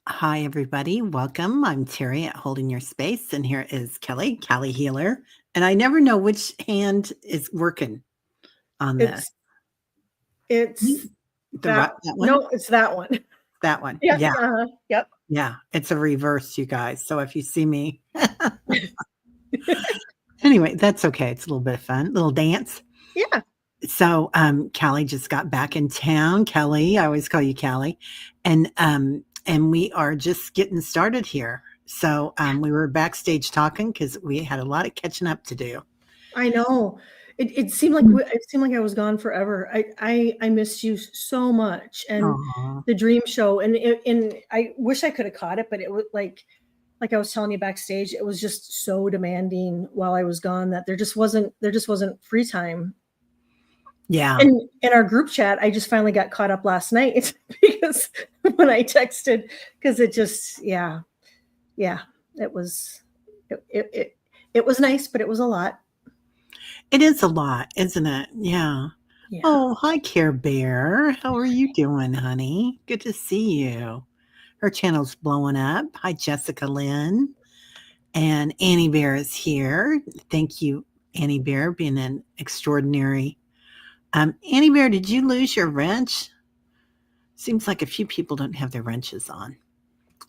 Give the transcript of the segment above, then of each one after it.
Hi, everybody. Welcome. I'm Teri at Holding Your Space, and here is Kelly, Callie Healer. And I never know which hand is working on this. It's That one? No, it's that one. That one. Yeah. Yeah. Yep. Yeah. It's a reverse, you guys. So if you see me, anyway, that's okay. It's a little bit of fun, little dance. Yeah. So Callie just got back in town. Kelly, I always call you Callie. And we are just getting started here. So we were backstage talking because we had a lot of catching up to do. I know. It seemed like I was gone forever. I missed you so much, and Aw. the dream show, and I wish I could have caught it, but it was like I was telling you backstage, it was just so demanding while I was gone that there just wasn't free time. Yeah. And in our group chat, I just finally got caught up last night because when I texted, because it just it was it was nice, but it was a lot. It is a lot, isn't it? Yeah. Yeah. Oh, hi, Care Bear. How are you doing, honey? Good to see you. Her channel's blowing up. Hi, Jessica Lynn. And Annie Bear is here. Thank you, Annie Bear, being an extraordinary. Annie Bear, did you lose your wrench? Seems like a few people don't have their wrenches on.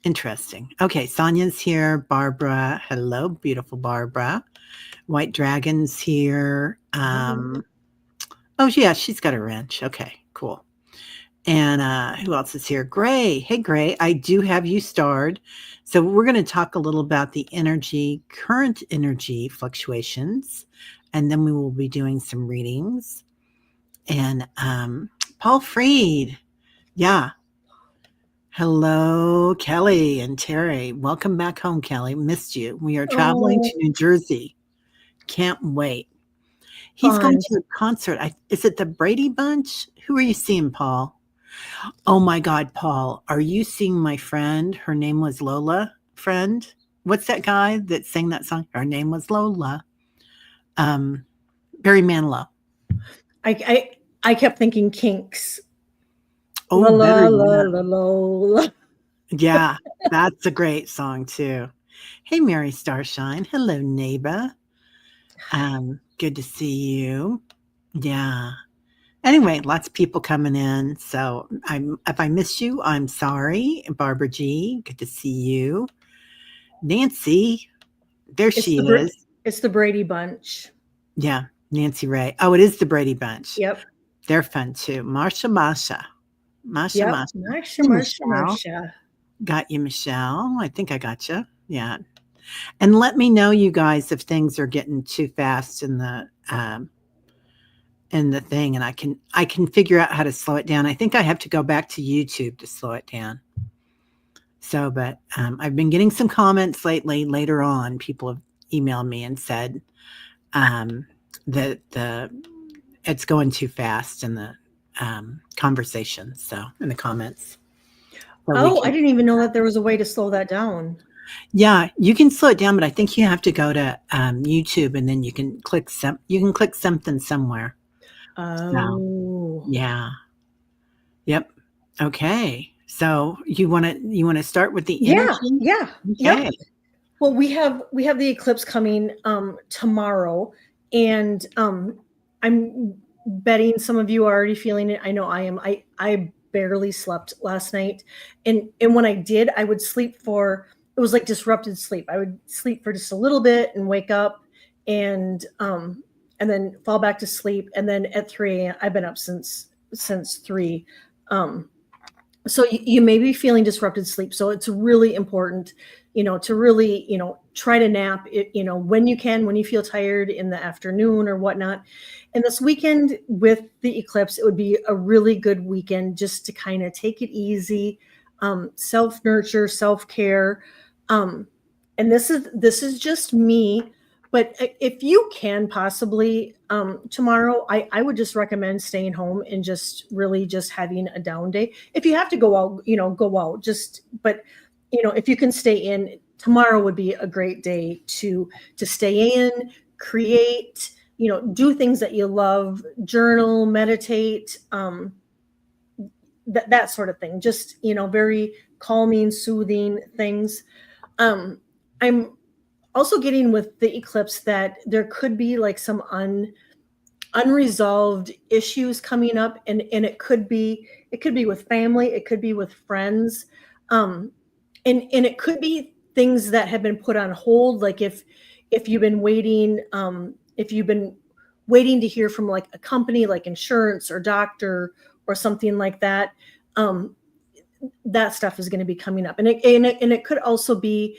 Interesting. Okay, Sonia's here. Barbara. Hello, beautiful Barbara. White Dragon's here. Oh, yeah, she's got a wrench. Okay, cool. And who else is here? Gray. Hey, Gray, I do have you starred. So we're going to talk a little about the current energy fluctuations, and then we will be doing some readings. And Paul Freed. Yeah. Hello, Kelly and Teri. Welcome back home, Kelly. Missed you. We are traveling to New Jersey. Can't wait. He's going to a concert. Is it the Brady Bunch? Who are you seeing, Paul? Oh my God, Paul. Are you seeing my friend? Her name was Lola, friend. What's that guy that sang that song? Her name was Lola. Barry Manilow. I kept thinking Kinks. Oh, la, la, la, la. Yeah, that's a great song too. Hey, Mary Starshine. Hello, neighbor. Good to see you. Yeah. Anyway, lots of people coming in. So if I miss you, I'm sorry. Barbara G, good to see you. Nancy, she is. It's the Brady Bunch. Yeah, Nancy Ray. Oh, it is the Brady Bunch. Yep. They're fun too. Marsha. Marsha. Got you, Michelle. I think I got you. Yeah. And let me know, you guys, if things are getting too fast in the thing, and I can figure out how to slow it down. I think I have to go back to YouTube to slow it down. So, but I've been getting some comments lately. Later on, people have emailed me and said that it's going too fast in the conversation. So, in the comments. So I didn't even know that there was a way to slow that down. Yeah, you can slow it down, but I think you have to go to YouTube, and then you can click something somewhere. Oh, so, yeah. Yep. Okay. So you want to start with the energy? Yeah. Okay. Yep. Well, we have the eclipse coming tomorrow, and I'm betting some of you are already feeling it. I know I am. I barely slept last night, and when I did, I would sleep it was like disrupted sleep. I would sleep for just a little bit and wake up and then fall back to sleep. And then at 3 a.m. I've been up since 3. So you may be feeling disrupted sleep. So it's really important, to really, try to nap it, when you can, when you feel tired in the afternoon or whatnot. And this weekend with the eclipse, it would be a really good weekend just to kind of take it easy, self-nurture, self-care. And this is just me, but if you can possibly tomorrow, I would just recommend staying home and just really just having a down day. If you have to go out, go out. But if you can stay in, tomorrow would be a great day to stay in, create, do things that you love, journal, meditate, that sort of thing. Just very calming, soothing things. I'm also getting with the eclipse that there could be like some unresolved issues coming up, and it could be with family, it could be with friends, and it could be things that have been put on hold, like if you've been waiting, to hear from like a company like insurance or doctor or something like that, that stuff is going to be coming up, and it could also be,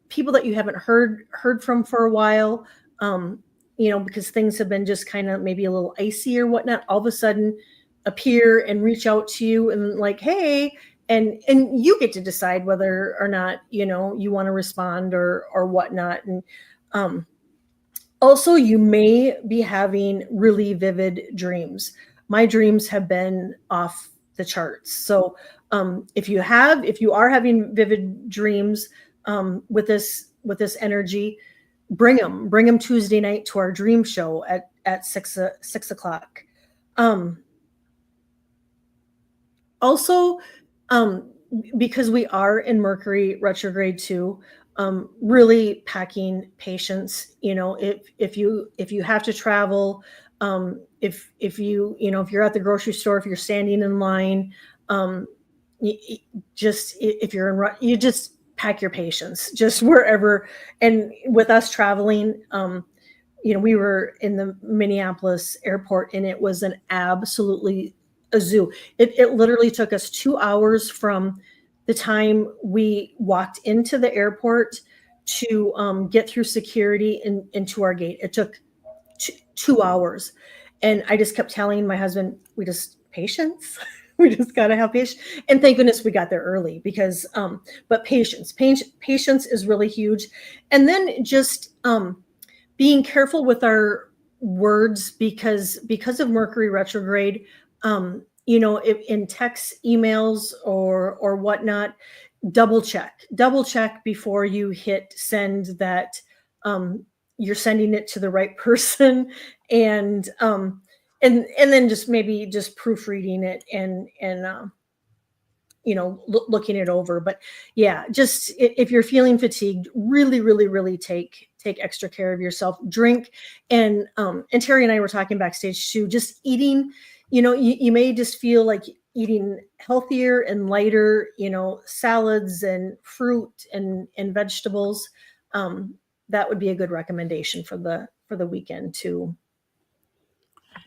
people that you haven't heard from for a while, because things have been just kind of maybe a little icy or whatnot, all of a sudden appear and reach out to you and like, hey, and you get to decide whether or not, you want to respond or whatnot. And also, you may be having really vivid dreams. My dreams have been off the charts. So if you are having vivid dreams with this energy, bring them Tuesday night to our dream show at 6 o'clock. Also, because we are in Mercury retrograde too, really packing patience. If you have to travel, if you're at the grocery store, if you're standing in line, if you're in, you just pack your patience just wherever. And with us traveling, we were in the Minneapolis airport, and it was an absolutely a zoo. It literally took us 2 hours from the time we walked into the airport to get through security and into our gate. It took 2 hours. And I just kept telling my husband, patience. We just got to have patience. And thank goodness we got there early, because, but patience is really huge. And then just being careful with our words, because of Mercury retrograde, if in text, emails, or whatnot, double check before you hit send that you're sending it to the right person, and then just maybe just proofreading it and looking it over. But yeah, just if you're feeling fatigued, really, really, really take extra care of yourself. Drink, and Teri and I were talking backstage too, just eating, you may just feel like eating healthier and lighter, salads and fruit and vegetables. That would be a good recommendation for the weekend too.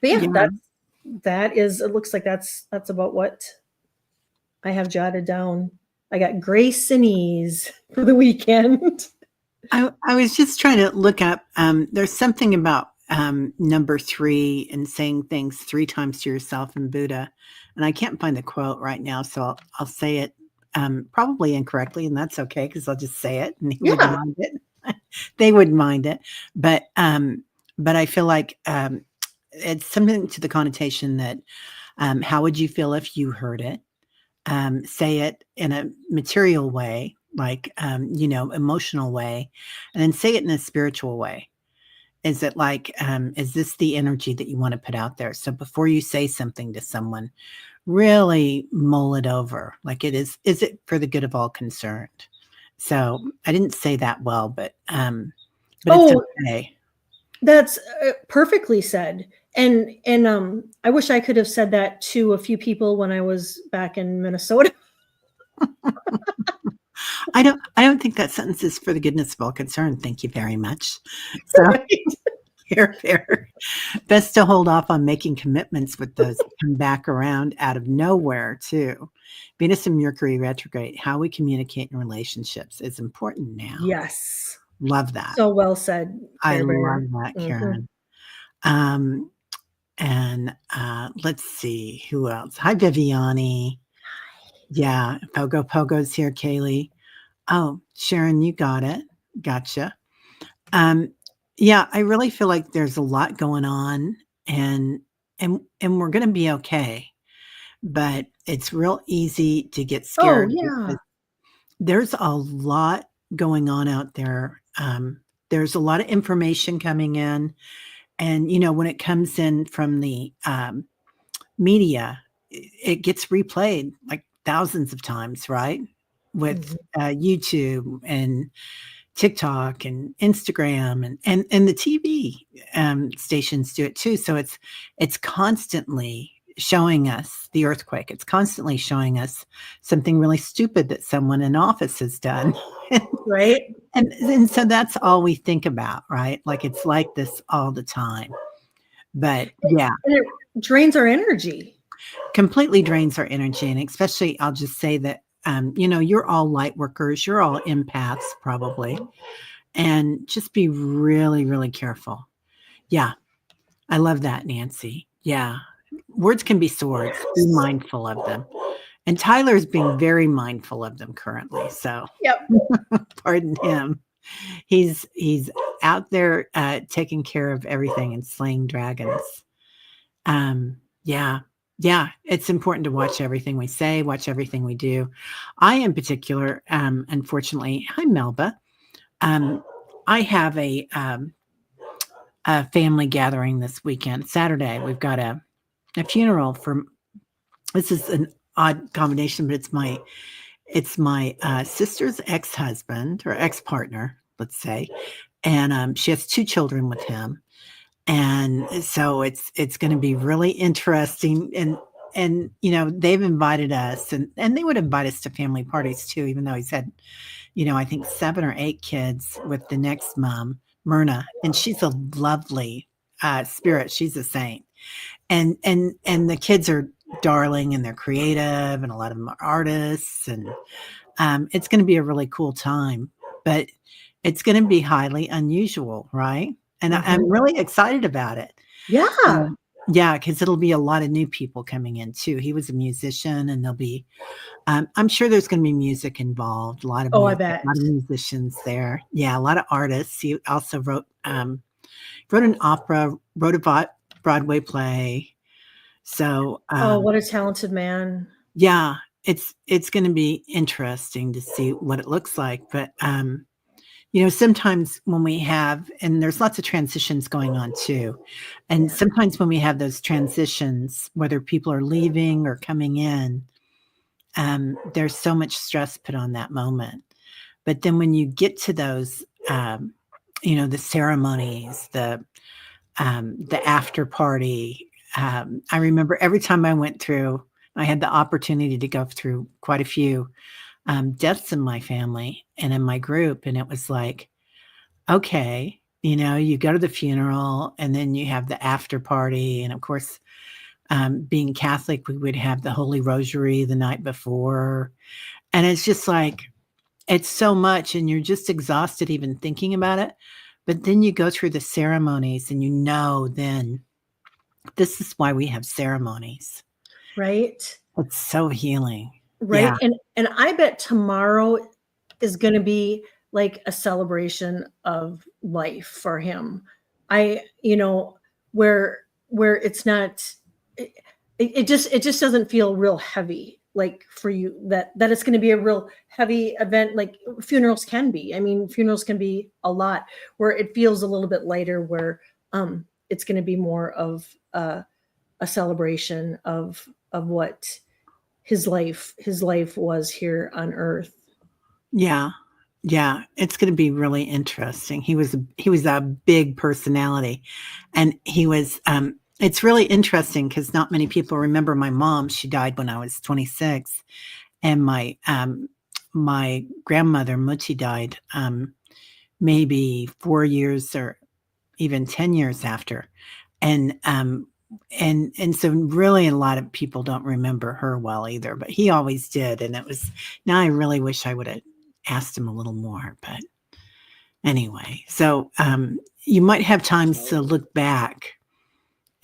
But yeah. That is, it looks like that's about what I have jotted down. I got grace and ease for the weekend. I was just trying to look up, there's something about number 3 and saying things 3 times to yourself in Buddha. And I can't find the quote right now, so I'll say it probably incorrectly, and that's okay, because I'll just say it and he wouldn't mind it. They wouldn't mind it. But I feel like it's something to the connotation that how would you feel if you heard it? Say it in a material way, like, emotional way, and then say it in a spiritual way. Is it like, is this the energy that you want to put out there? So before you say something to someone, really mull it over. Like, is it for the good of all concerned? So I didn't say that well, but it's okay. That's perfectly said. And I wish I could have said that to a few people when I was back in Minnesota. I don't think that sentence is for the goodness of all concerned. Thank you very much. So fair. Best to hold off on making commitments with those that come back around out of nowhere too. Venus and Mercury retrograde, how we communicate in relationships is important now. Yes. Love that. So well said. I love that, Karen. Mm-hmm. And let's see who else. Hi, Viviani. Yeah, Pogo's here, Kaylee. Oh, Sharon, you got it. Gotcha. Yeah, I really feel like there's a lot going on, and we're going to be okay. But it's real easy to get scared. Oh, yeah. There's a lot going on out there. There's a lot of information coming in, and when it comes in from the media, it gets replayed like thousands of times, right? With YouTube and TikTok and Instagram and the TV stations do it too. So it's constantly showing us the earthquake. It's constantly showing us something really stupid that someone in office has done. Right. And so that's all we think about, right? Like it's like this all the time. But yeah. And it drains our energy. Completely drains our energy. And especially, I'll just say that, you're all light workers, you're all empaths probably. And just be really, really careful. Yeah. I love that, Nancy. Yeah. Words can be swords. Be mindful of them. And Tyler's being very mindful of them currently. So Yep. pardon him. He's out there taking care of everything and slaying dragons. Yeah. Yeah. It's important to watch everything we say, watch everything we do. I, in particular, unfortunately, hi, Melba. I have a family gathering this weekend, Saturday. We've got a funeral for, this is an odd combination, but it's my sister's ex-husband or ex-partner, let's say. And she has 2 children with him. And so it's going to be really interesting. And they've invited us and they would invite us to family parties too, even though he's had, I think 7 or 8 kids with the next mom, Myrna, and she's a lovely spirit. She's a saint. And the kids are darling and they're creative and a lot of them are artists and it's going to be a really cool time, but it's going to be highly unusual, right? And I'm really excited about it. Yeah. Yeah, because it'll be a lot of new people coming in too. He was a musician, and there'll be, I'm sure there's going to be music involved. A lot of I bet. a lot of musicians there. Yeah, a lot of artists. He also wrote an opera, wrote a Broadway play. So, what a talented man. Yeah, it's going to be interesting to see what it looks like, but sometimes when we have, and there's lots of transitions going on too. And sometimes when we have those transitions, whether people are leaving or coming in, there's so much stress put on that moment. But then when you get to those, the ceremonies, the after party, I remember every time I went through, I had the opportunity to go through quite a few deaths in my family and in my group. And it was like, okay, you go to the funeral and then you have the after party. And of course, being Catholic, we would have the Holy Rosary the night before. And it's just like, it's so much and you're just exhausted even thinking about it. But then you go through the ceremonies and then this is why we have ceremonies. Right. It's so healing. Right. Yeah. And I bet tomorrow is going to be like a celebration of life for him. Where it's not, it just doesn't feel real heavy, like for you that it's going to be a real heavy event. Like funerals can be, funerals can be a lot, where it feels a little bit lighter, where it's going to be more of a celebration of what his life was here on earth. Yeah. Yeah. It's going to be really interesting. He was a big personality, and he was, it's really interesting because not many people remember my mom. She died when I was 26, and my grandmother Muchi died maybe 4 years or even 10 years after, and so really a lot of people don't remember her well either, but he always did, and it was. Now I really wish I would have asked him a little more, but anyway, so you might have times to look back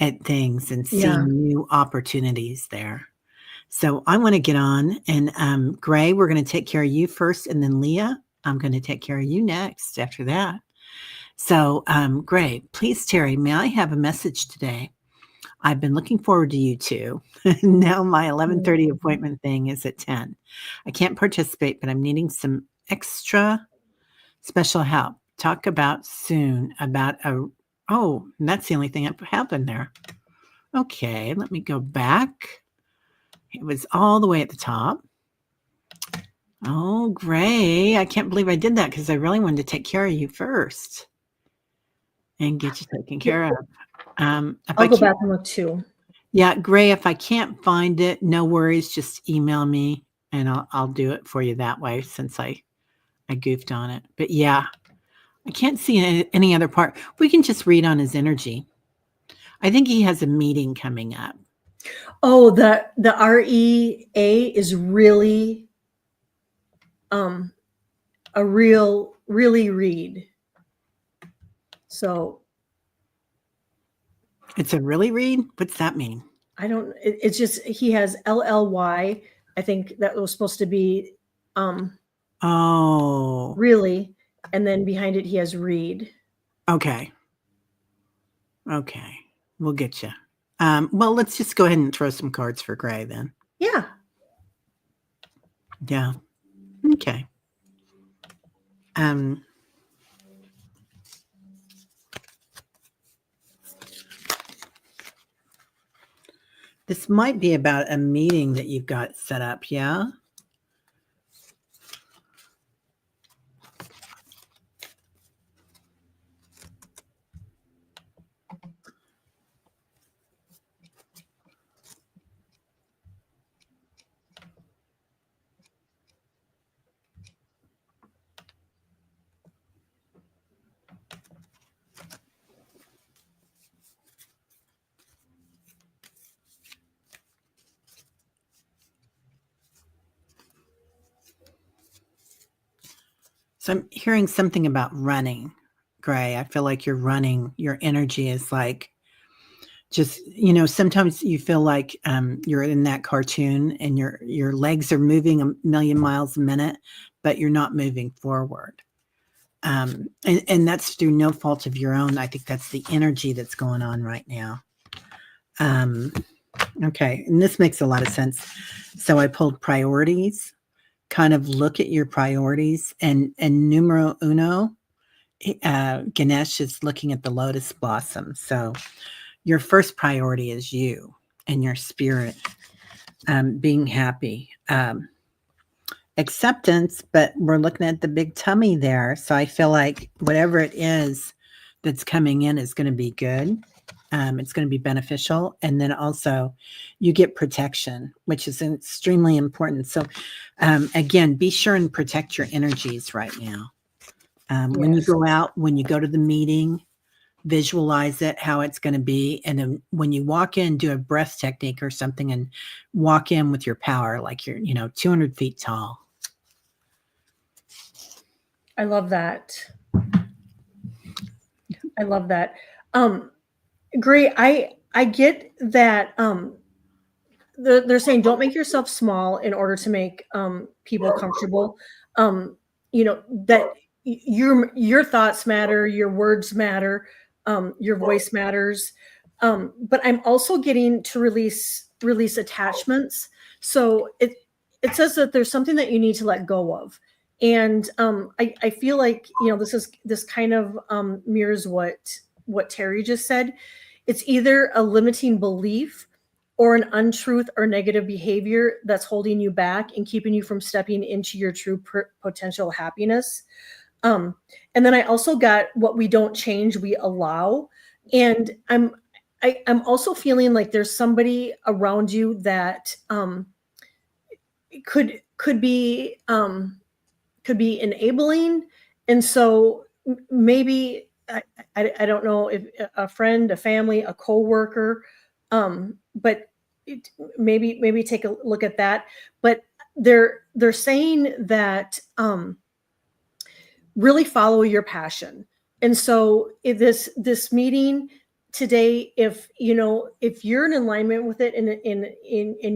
at things and see new opportunities there. So I want to get on, and Gray, we're going to take care of you first, and then Leah, I'm going to take care of you next after that. So Gray, please, Teri, may I have a message today? I've been looking forward to you two. Now my 11:30 appointment thing is at 10. I can't participate, but I'm needing some extra special help. Talk about soon about that's the only thing that happened there. Okay, let me go back. It was all the way at the top. Oh, Gray. I can't believe I did that because I really wanted to take care of you first and get you taken care of. I'll go back and look too. Yeah, Gray, if I can't find it, no worries. Just email me and I'll do it for you that way since I goofed on it. But yeah, I can't see any other part. We can just read on his energy. I think he has a meeting coming up. Oh, the REA is really a really read. So it's a really read? What's that mean? I don't, it's just, he has LLY. I think that was supposed to be really, and then behind it he has read. Okay. We'll get you. Well, let's just go ahead and throw some cards for Gray then. Yeah. Okay. This might be about a meeting that you've got set up, yeah? So I'm hearing something about running, Gray. I feel like you're running. Your energy is like just, sometimes you feel like you're in that cartoon and your legs are moving a million miles a minute, but you're not moving forward. And that's through no fault of your own. I think that's the energy that's going on right now. Okay, and this makes a lot of sense. So I pulled priorities. Kind of look at your priorities, and numero uno, Ganesh is looking at the lotus blossom. So your first priority is you and your spirit, being happy, acceptance, but we're looking at the big tummy there. So I feel like whatever it is that's coming in is going to be good. It's going to be beneficial. And then also you get protection, which is extremely important. So again, be sure and protect your energies right now. When you go out, when you go to the meeting, visualize it, how it's going to be. And then when you walk in, do a breath technique or something and walk in with your power, like you're, 200 feet tall. I love that. Great. I get that they're saying don't make yourself small in order to make people comfortable. That your thoughts matter, your words matter, your voice matters. But I'm also getting to release attachments. So it says that there's something that you need to let go of. And I feel like this kind of mirrors what Teri just said. It's either a limiting belief or an untruth or negative behavior that's holding you back and keeping you from stepping into your true potential happiness. And then I also got what we don't change, we allow. And I'm also feeling like there's somebody around you that could be enabling. And so maybe I don't know if a friend, a family, a coworker, but maybe take a look at that. But they're saying that really follow your passion. And so this meeting today, if you're in alignment with it and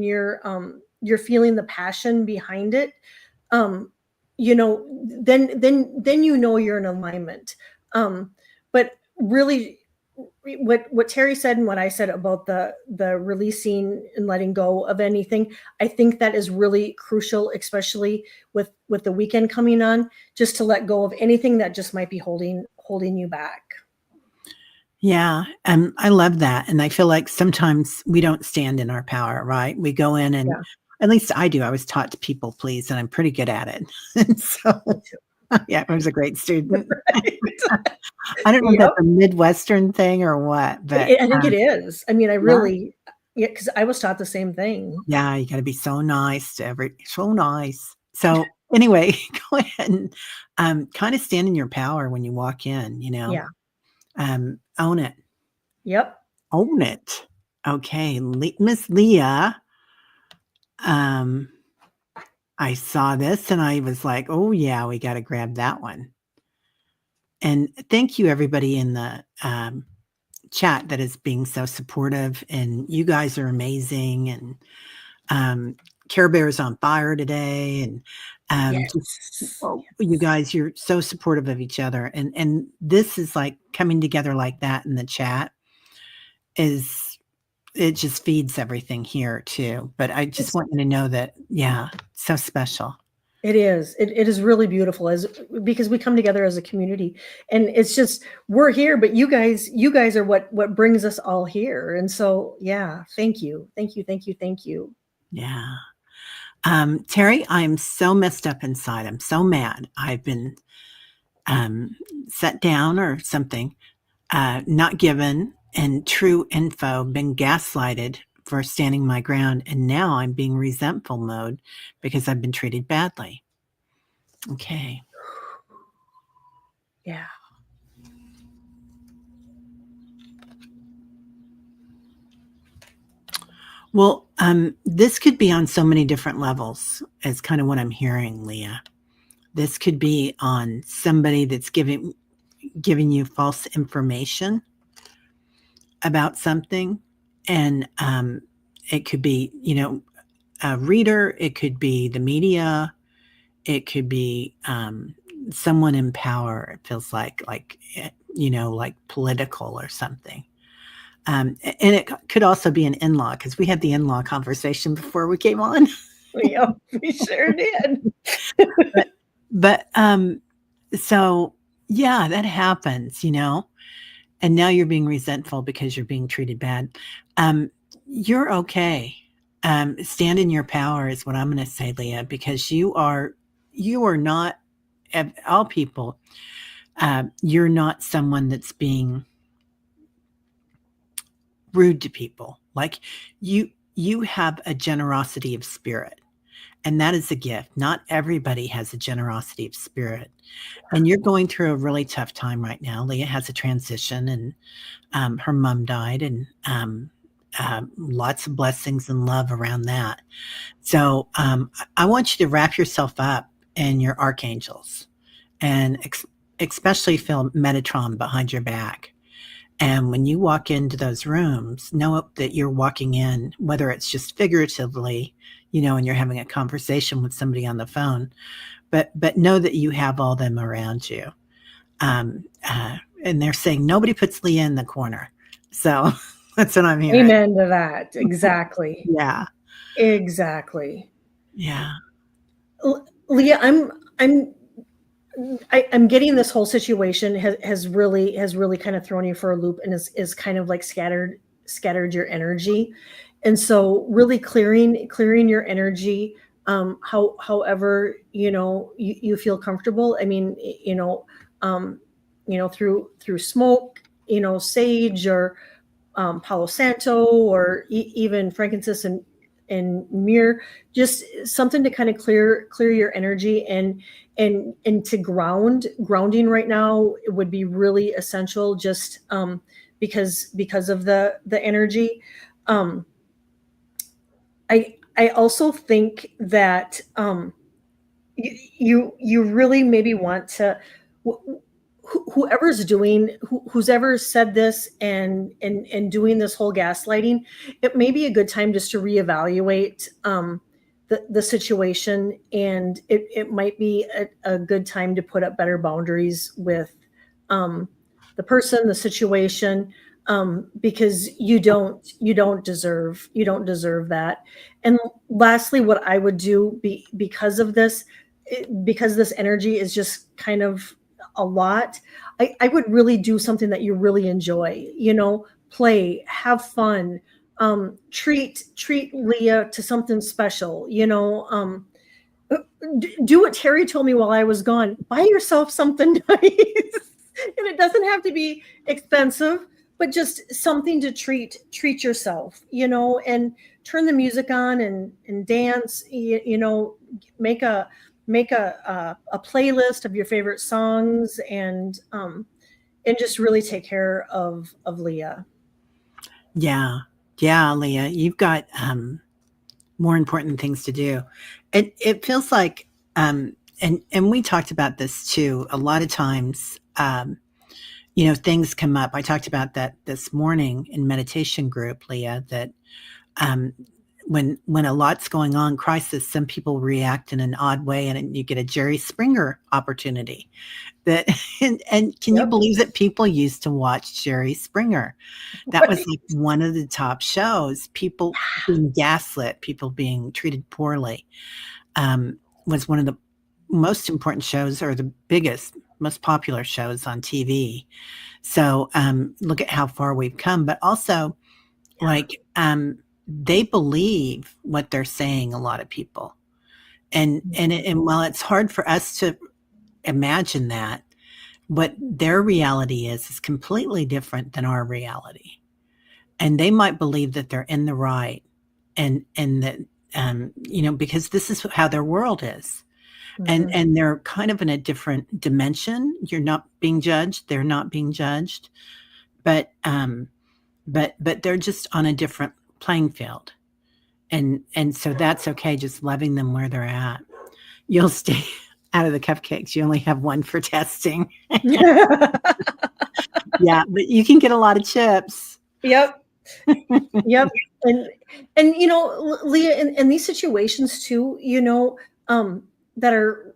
you're feeling the passion behind it, then you're in alignment. But really, what Teri said and what I said about the releasing and letting go of anything, I think that is really crucial, especially with the weekend coming on, just to let go of anything that just might be holding you back. Yeah, I love that. And I feel like sometimes we don't stand in our power, right? We go in and At least I do. I was taught to people please, and I'm pretty good at it. And so, yeah, I was a great student. Right. I don't know if Yep. that's a Midwestern thing or what, but I think it is. I mean, I yeah, really, yeah, because I was taught the same thing. yeah, you got to be so nice to so nice. So anyway, go ahead and kind of stand in your power when you walk in. Yeah. Own it, Yep. own it. Okay, Miss Leah. Um, I saw this and I was like, oh yeah, we got to grab that one. And thank you everybody in the chat that is being so supportive, and you guys are amazing. And Care Bear's on fire today, and Yes. you guys, you're so supportive of each other, and this is like coming together like that in the chat is it just feeds everything here too. But I just want you to know that, yeah, so special. It is. It is really beautiful because we come together as a community, and it's just we're here, but you guys are what brings us all here. And so, yeah, thank you. Yeah. Teri, I'm so messed up inside. I'm so mad. I've been set down or something, not given and true info, been gaslighted for standing my ground, and now I'm being resentful mode because I've been treated badly. Okay. Yeah. Well, this could be on so many different levels, is kind of what I'm hearing, Leah. This could be on somebody that's giving you false information about something, and it could be, a reader, it could be the media, it could be someone in power. It feels like political or something. And it could also be an in-law, because we had the in-law conversation before we came on. Yeah, we sure did. but so yeah, that happens, and now you're being resentful because you're being treated bad. You're okay. Stand in your power is what I'm going to say, Leah, because you are not, of all people, you're not someone that's being rude to people. Like you have a generosity of spirit, and that is a gift. Not everybody has a generosity of spirit, and you're going through a really tough time right now. Leah has a transition, and her mom died, and lots of blessings and love around that. So I want you to wrap yourself up in your archangels, and especially feel Metatron behind your back. And when you walk into those rooms, know that you're walking in, whether it's just figuratively, and you're having a conversation with somebody on the phone, but know that you have all them around you. And they're saying nobody puts Leah in the corner. So that's what I'm hearing. Amen to that. Exactly. Yeah. Exactly. Yeah. Leah, I'm getting this whole situation has really kind of thrown you for a loop, and is kind of like scattered your energy. And so really clearing your energy, however, you feel comfortable. I mean, through smoke, sage, or Palo Santo, or even frankincense and myrrh, just something to kind of clear your energy, and to grounding right now, it would be really essential, just because of the energy. I also think that you really maybe want to, whoever's who's ever said this and doing this whole gaslighting, it may be a good time just to reevaluate the situation, and it might be a good time to put up better boundaries with the person, the situation, because you don't deserve that. And lastly, what I would do, because of this, because this energy is just kind of a lot, I would really do something that you really enjoy, play, have fun, treat Leah to something special. Do what Teri told me while I was gone. Buy yourself something nice, and it doesn't have to be expensive, but just something to treat yourself. And turn the music on and dance. Make a playlist of your favorite songs and just really take care of Leah. Yeah. Yeah, Leah, you've got more important things to do. It feels like and we talked about this too. A lot of times things come up. I talked about that this morning in meditation group, Leah, that when a lot's going on, crisis, some people react in an odd way, and you get a Jerry Springer opportunity. That and can you believe that people used to watch Jerry Springer? That was like one of the top shows. People being gaslit, people being treated poorly, was one of the most important shows, or the biggest, most popular shows on TV. So look at how far we've come. But also, they believe what they're saying, a lot of people. And while it's hard for us to imagine that, what their reality is completely different than our reality. And they might believe that they're in the right, and that, because this is how their world is. Mm-hmm. And they're kind of in a different dimension. You're not being judged. They're not being judged. But they're just on a different playing field. And so that's okay. Just loving them where they're at. You'll stay out of the cupcakes. You only have one for testing. Yeah, but you can get a lot of chips. Yep. Yep. And Leah, in these situations too, that are,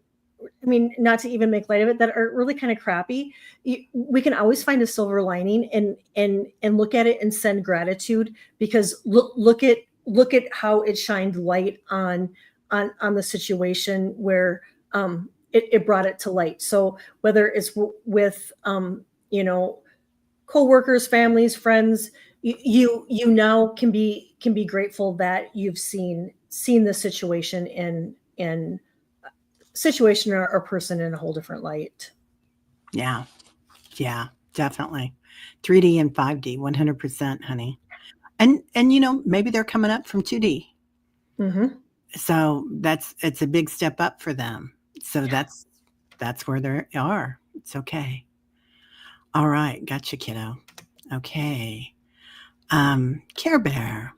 not to even make light of it, that are really kind of crappy, we can always find a silver lining and look at it and send gratitude, because look at how it shined light on the situation where it brought it to light. So whether it's with co-workers, families, friends, you now can be grateful that you've seen the situation in situation or person in a whole different light. Yeah, definitely. 3D and 5D, 100%, honey. And maybe they're coming up from 2D. Mm-hmm. So it's a big step up for them. So that's where they are. It's okay. All right, gotcha, kiddo. Okay. Care Bear.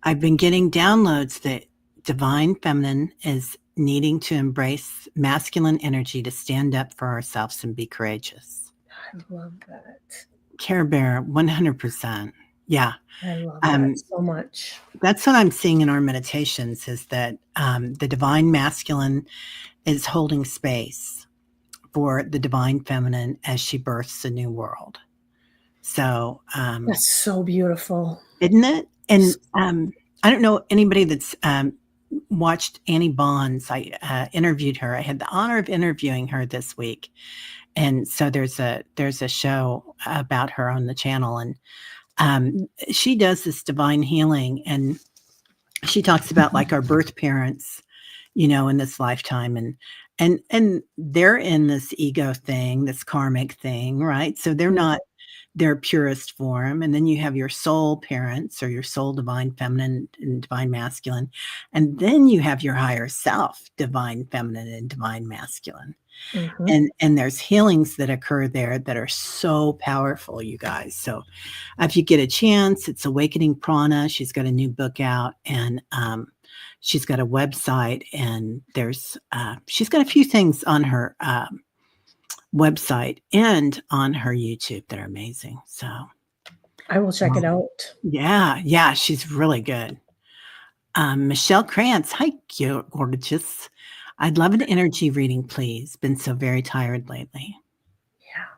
I've been getting downloads that divine feminine is needing to embrace masculine energy to stand up for ourselves and be courageous. I love that. Care Bear, 100%. Yeah. I love that so much. That's what I'm seeing in our meditations, is that the divine masculine is holding space for the divine feminine as she births a new world. So that's so beautiful, isn't it? And I don't know anybody that's watched Annie Bonds. I interviewed her. I had the honor of interviewing her this week, and so there's a show about her on the channel, and she does this divine healing, and she talks about like our birth parents, in this lifetime, and they're in this ego thing, this karmic thing, right? So they're not their purest form. And then you have your soul parents, or your soul divine feminine and divine masculine. And then you have your higher self, divine feminine and divine masculine. Mm-hmm. And there's healings that occur there that are so powerful, you guys. So if you get a chance, it's Awakening Prana. She's got a new book out, and she's got a website, and she's got a few things on her website and on her YouTube that are amazing. So I will check it out. Yeah, she's really good. Michelle Krantz, hi, gorgeous. I'd love an energy reading, please. Been so very tired lately. Yeah.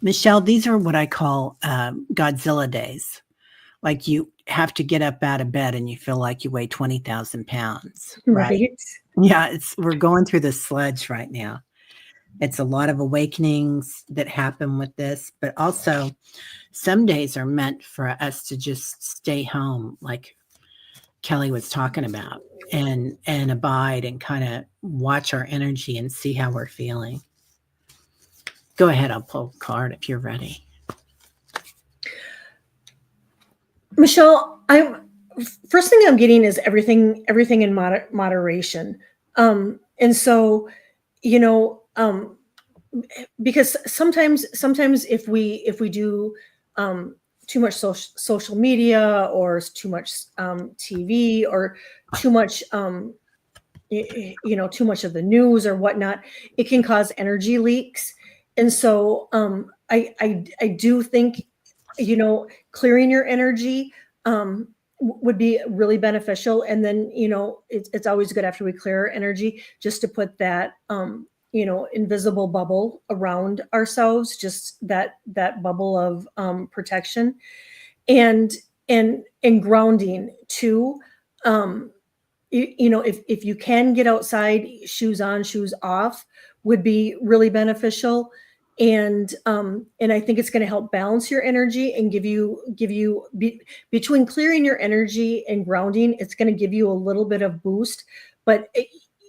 Michelle, these are what I call Godzilla days. Like, you have to get up out of bed and you feel like you weigh 20,000 pounds. Right? Yeah, we're going through the sludge right now. It's a lot of awakenings that happen with this, but also some days are meant for us to just stay home, like Kelly was talking about, and abide and kind of watch our energy and see how we're feeling. Go ahead, I'll pull a card if you're ready. Michelle, first thing I'm getting is everything in moderation. And so, because sometimes if we do too much social media or too much TV or too much too much of the news or whatnot, it can cause energy leaks. And so I do think clearing your energy would be really beneficial. And then it's always good after we clear our energy just to put that invisible bubble around ourselves, just that bubble of protection, and grounding too. If you can get outside, shoes on, shoes off would be really beneficial. And I think it's going to help balance your energy and give you between clearing your energy and grounding, it's going to give you a little bit of boost. But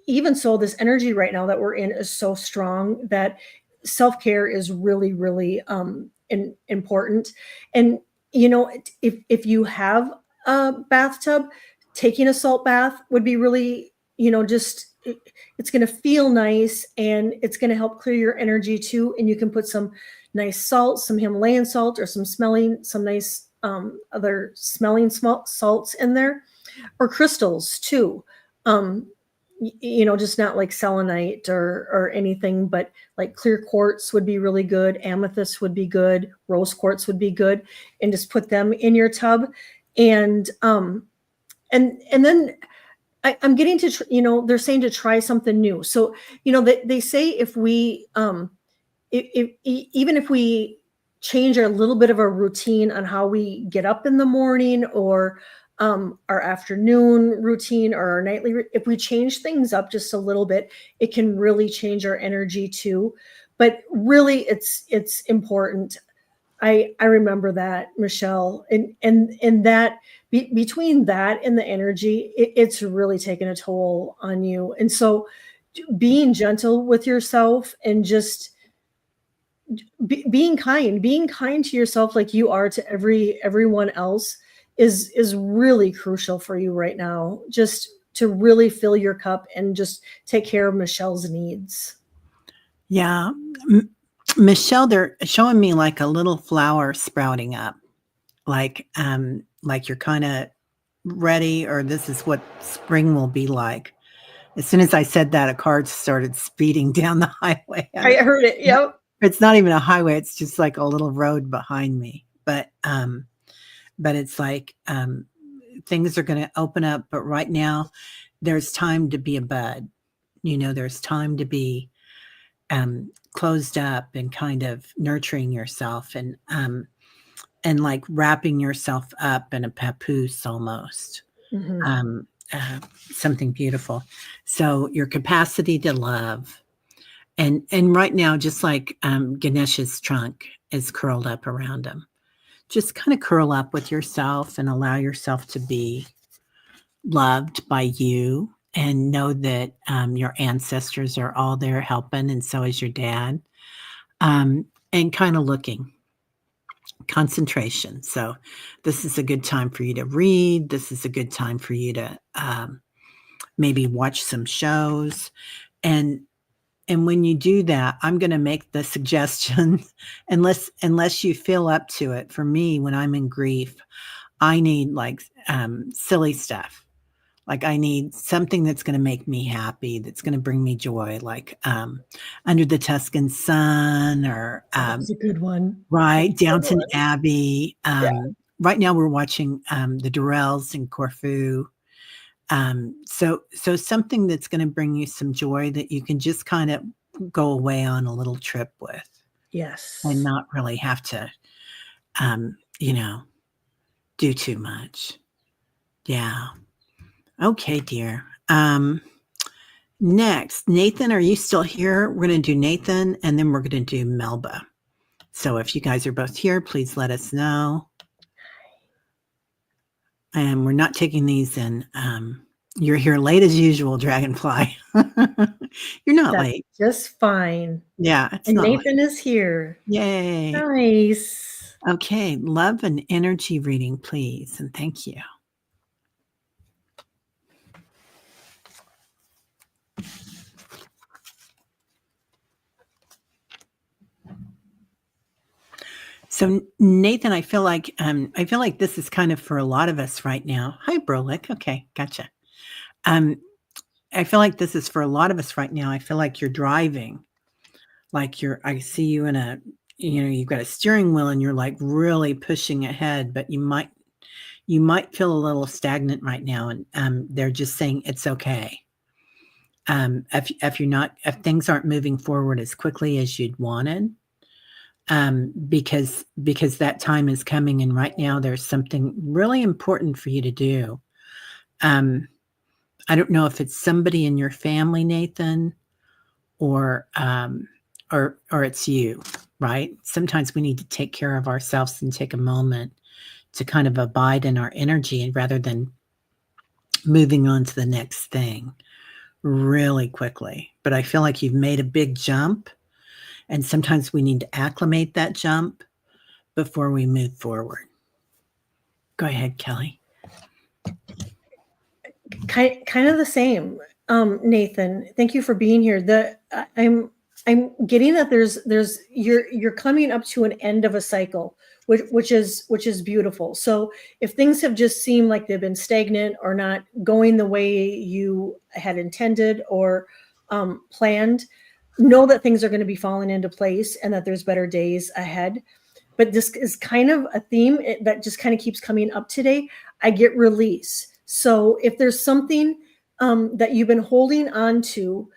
even so, this energy right now that we're in is so strong that self-care is really, really important. And if you have a bathtub, taking a salt bath would be really, it's going to feel nice, and it's going to help clear your energy too. And you can put some nice salt, some Himalayan salt, or some nice other smelling salts in there, or crystals too. Just not like selenite or anything, but like clear quartz would be really good. Amethyst would be good. Rose quartz would be good. And just put them in your tub. And then I'm getting to, they're saying to try something new. So, they say if we, even if we change a little bit of a routine on how we get up in the morning, or our afternoon routine, or our nightly, if we change things up just a little bit, it can really change our energy too. But really, it's important. I remember that, Michelle, and that between that and the energy, it's really taken a toll on you. And so being gentle with yourself and just being kind to yourself, like you are to everyone else, is really crucial for you right now, just to really fill your cup and just take care of Michelle's needs. Yeah. Michelle, they're showing me like a little flower sprouting up, like you're kind of ready, or this is what spring will be like. As soon as I said that, a car started speeding down the highway. I heard it. Yep. It's not even a highway. It's just like a little road behind me. But it's like things are going to open up. But right now, there's time to be a bud. There's time to be closed up and kind of nurturing yourself, and like wrapping yourself up in a papoose almost. Mm-hmm. Something beautiful. So your capacity to love, and right now, just like Ganesh's trunk is curled up around him, just kind of curl up with yourself and allow yourself to be loved by you, and know that your ancestors are all there helping, and so is your dad. And kind of looking. Concentration. So this is a good time for you to read. This is a good time for you to maybe watch some shows. And when you do that, I'm going to make the suggestion, unless you feel up to it. For me, when I'm in grief, I need like silly stuff. Like I need something that's going to make me happy, that's going to bring me joy, like Under the Tuscan Sun, or That's a good one. right, Downton Abbey. Yeah. Right now we're watching the Durrells in Corfu. So something that's going to bring you some joy that you can just kind of go away on a little trip with. Yes. And not really have to, do too much. Yeah. Okay, dear. Next, Nathan, are you still here? We're going to do Nathan, and then we're going to do Melba. So if you guys are both here, please let us know. And we're not taking these in. You're here late as usual, Dragonfly. You're not That's late. just fine. Yeah, it's And not Nathan late. is here. Yay. Nice. Okay, love and energy reading, please, and thank you. So Nathan, I feel like this is kind of for a lot of us right now. Hi, Brolick. Okay, gotcha. I feel like this is for a lot of us right now. I feel like you're driving, like I see you in a, you've got a steering wheel and you're like really pushing ahead, but you might feel a little stagnant right now. And they're just saying it's okay. If things aren't moving forward as quickly as you'd wanted, because that time is coming, and right now there's something really important for you to do. I don't know if it's somebody in your family, Nathan, or it's you, right? Sometimes we need to take care of ourselves and take a moment to kind of abide in our energy rather than moving on to the next thing really quickly. But I feel like you've made a big jump, and sometimes we need to acclimate that jump before we move forward. Go ahead, Kelly. Kind of the same, Nathan. Thank you for being here. I'm getting that you're coming up to an end of a cycle, which is beautiful. So if things have just seemed like they've been stagnant or not going the way you had intended or planned, know that things are going to be falling into place and that there's better days ahead. But this is kind of a theme that just kind of keeps coming up today. I get release. So if there's something that you've been holding on to,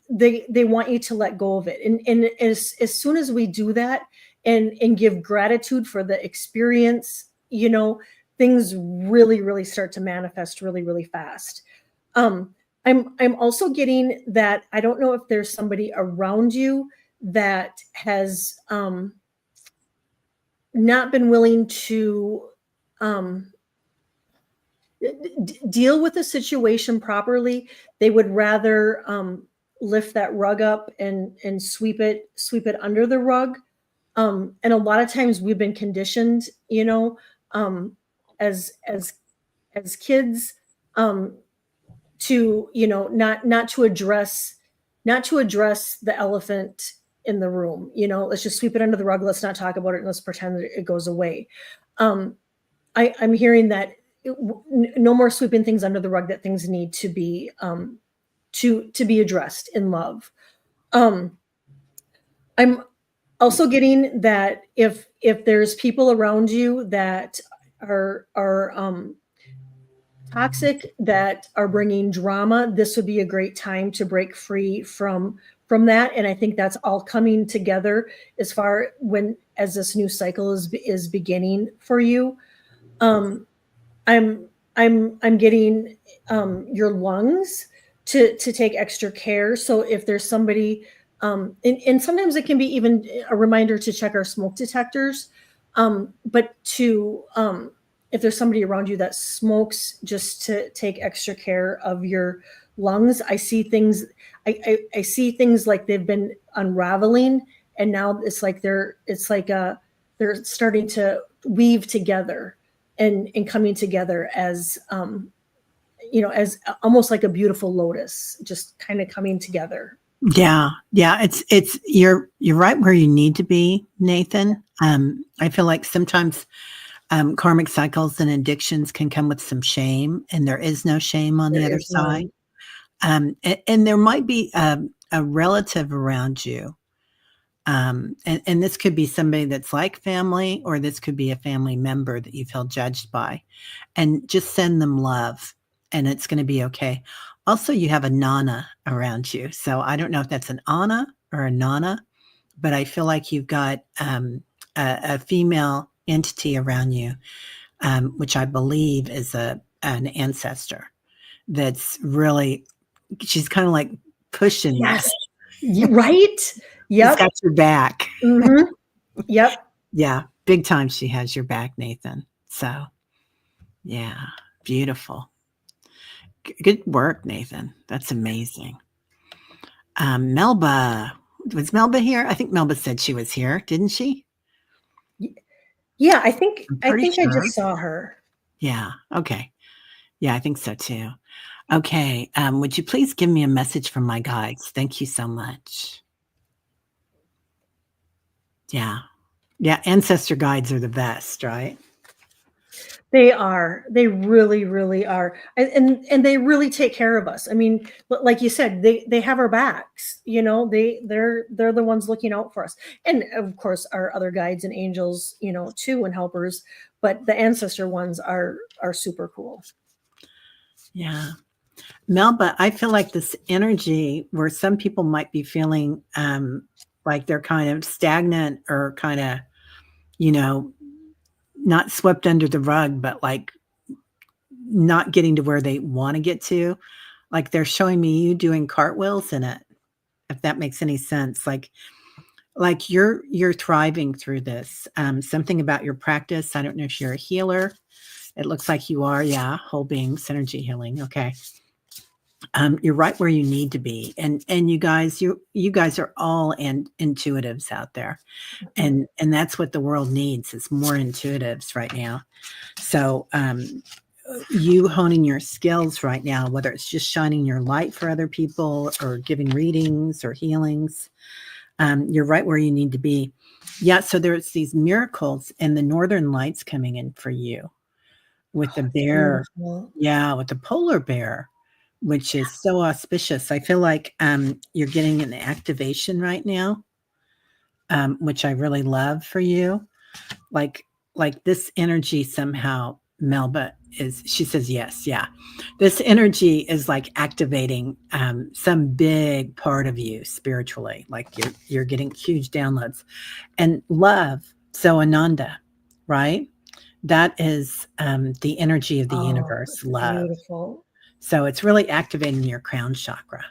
they want you to let go of it. And as soon as we do that and give gratitude for the experience, things really, really start to manifest really, really fast. I'm also getting that I don't know if there's somebody around you that has not been willing to deal with the situation properly. They would rather lift that rug up and sweep it under the rug. And a lot of times we've been conditioned, as kids, to not to address the elephant in the room. Let's just sweep it under the rug. Let's not talk about it, and let's pretend that it goes away. I'm hearing that no more sweeping things under the rug, that things need to be to be addressed in love. I'm also getting that if there's people around you that are toxic, that are bringing drama, this would be a great time to break free from that. And I think that's all coming together as this new cycle is beginning for you. I'm getting your lungs to take extra care. So if there's somebody, and sometimes it can be even a reminder to check our smoke detectors, but if there's somebody around you that smokes, just to take extra care of your lungs. I see things like they've been unraveling, and now it's like they're starting to weave together and coming together as as almost like a beautiful lotus, just kind of coming together. Yeah. It's you're right where you need to be, Nathan. I feel like sometimes karmic cycles and addictions can come with some shame, and there is no shame on the other side. And there might be a relative around you. And this could be somebody that's like family, or this could be a family member that you feel judged by, and just send them love, and it's going to be okay. Also, you have a Nana around you. So I don't know if that's an Anna or a Nana, but I feel like you've got a female entity around you, which I believe is an ancestor that's really she's kind of like pushing Yes. you. Right? Yep. She's got your back. Mm-hmm. Yep. Yeah, big time she has your back, Nathan. So, yeah, beautiful. Good work, Nathan. That's amazing. Melba. Was Melba here? I think Melba said she was here, didn't she? Yeah, I think I just saw her. Yeah, okay. Yeah, I think so too. Okay, would you please give me a message from my guides? Thank you so much. Yeah. Yeah, ancestor guides are the best, right? They are. They really, really are. And they really take care of us. I mean, like you said, they have our backs. You know, they're the ones looking out for us. And of course, our other guides and angels, you know, too, and helpers. But the ancestor ones are super cool. Yeah. Melba, I feel like this energy where some people might be feeling like they're kind of stagnant or kind of, you know, not swept under the rug, but like not getting to where they want to get to. Like they're showing me you doing cartwheels in it, if that makes any sense. Like you're thriving through this. Something about your practice. I don't know if you're a healer. It looks like you are. Yeah, whole being synergy healing. Okay. You're right where you need to be, and you guys are all intuitives out there, and that's what the world needs is more intuitives right now. So you honing your skills right now, whether it's just shining your light for other people or giving readings or healings, you're right where you need to be. Yeah, so there's these miracles and the northern lights coming in for you with the bear. Beautiful. Yeah, with the polar bear, which is so auspicious. I feel like you're getting an activation right now, which I really love for you. Like this energy somehow, Melba is. She says yes, yeah. This energy is like activating some big part of you spiritually. Like you're getting huge downloads, and love. So Ananda, right? That is the energy of the universe, love. Beautiful. So it's really activating your crown chakra.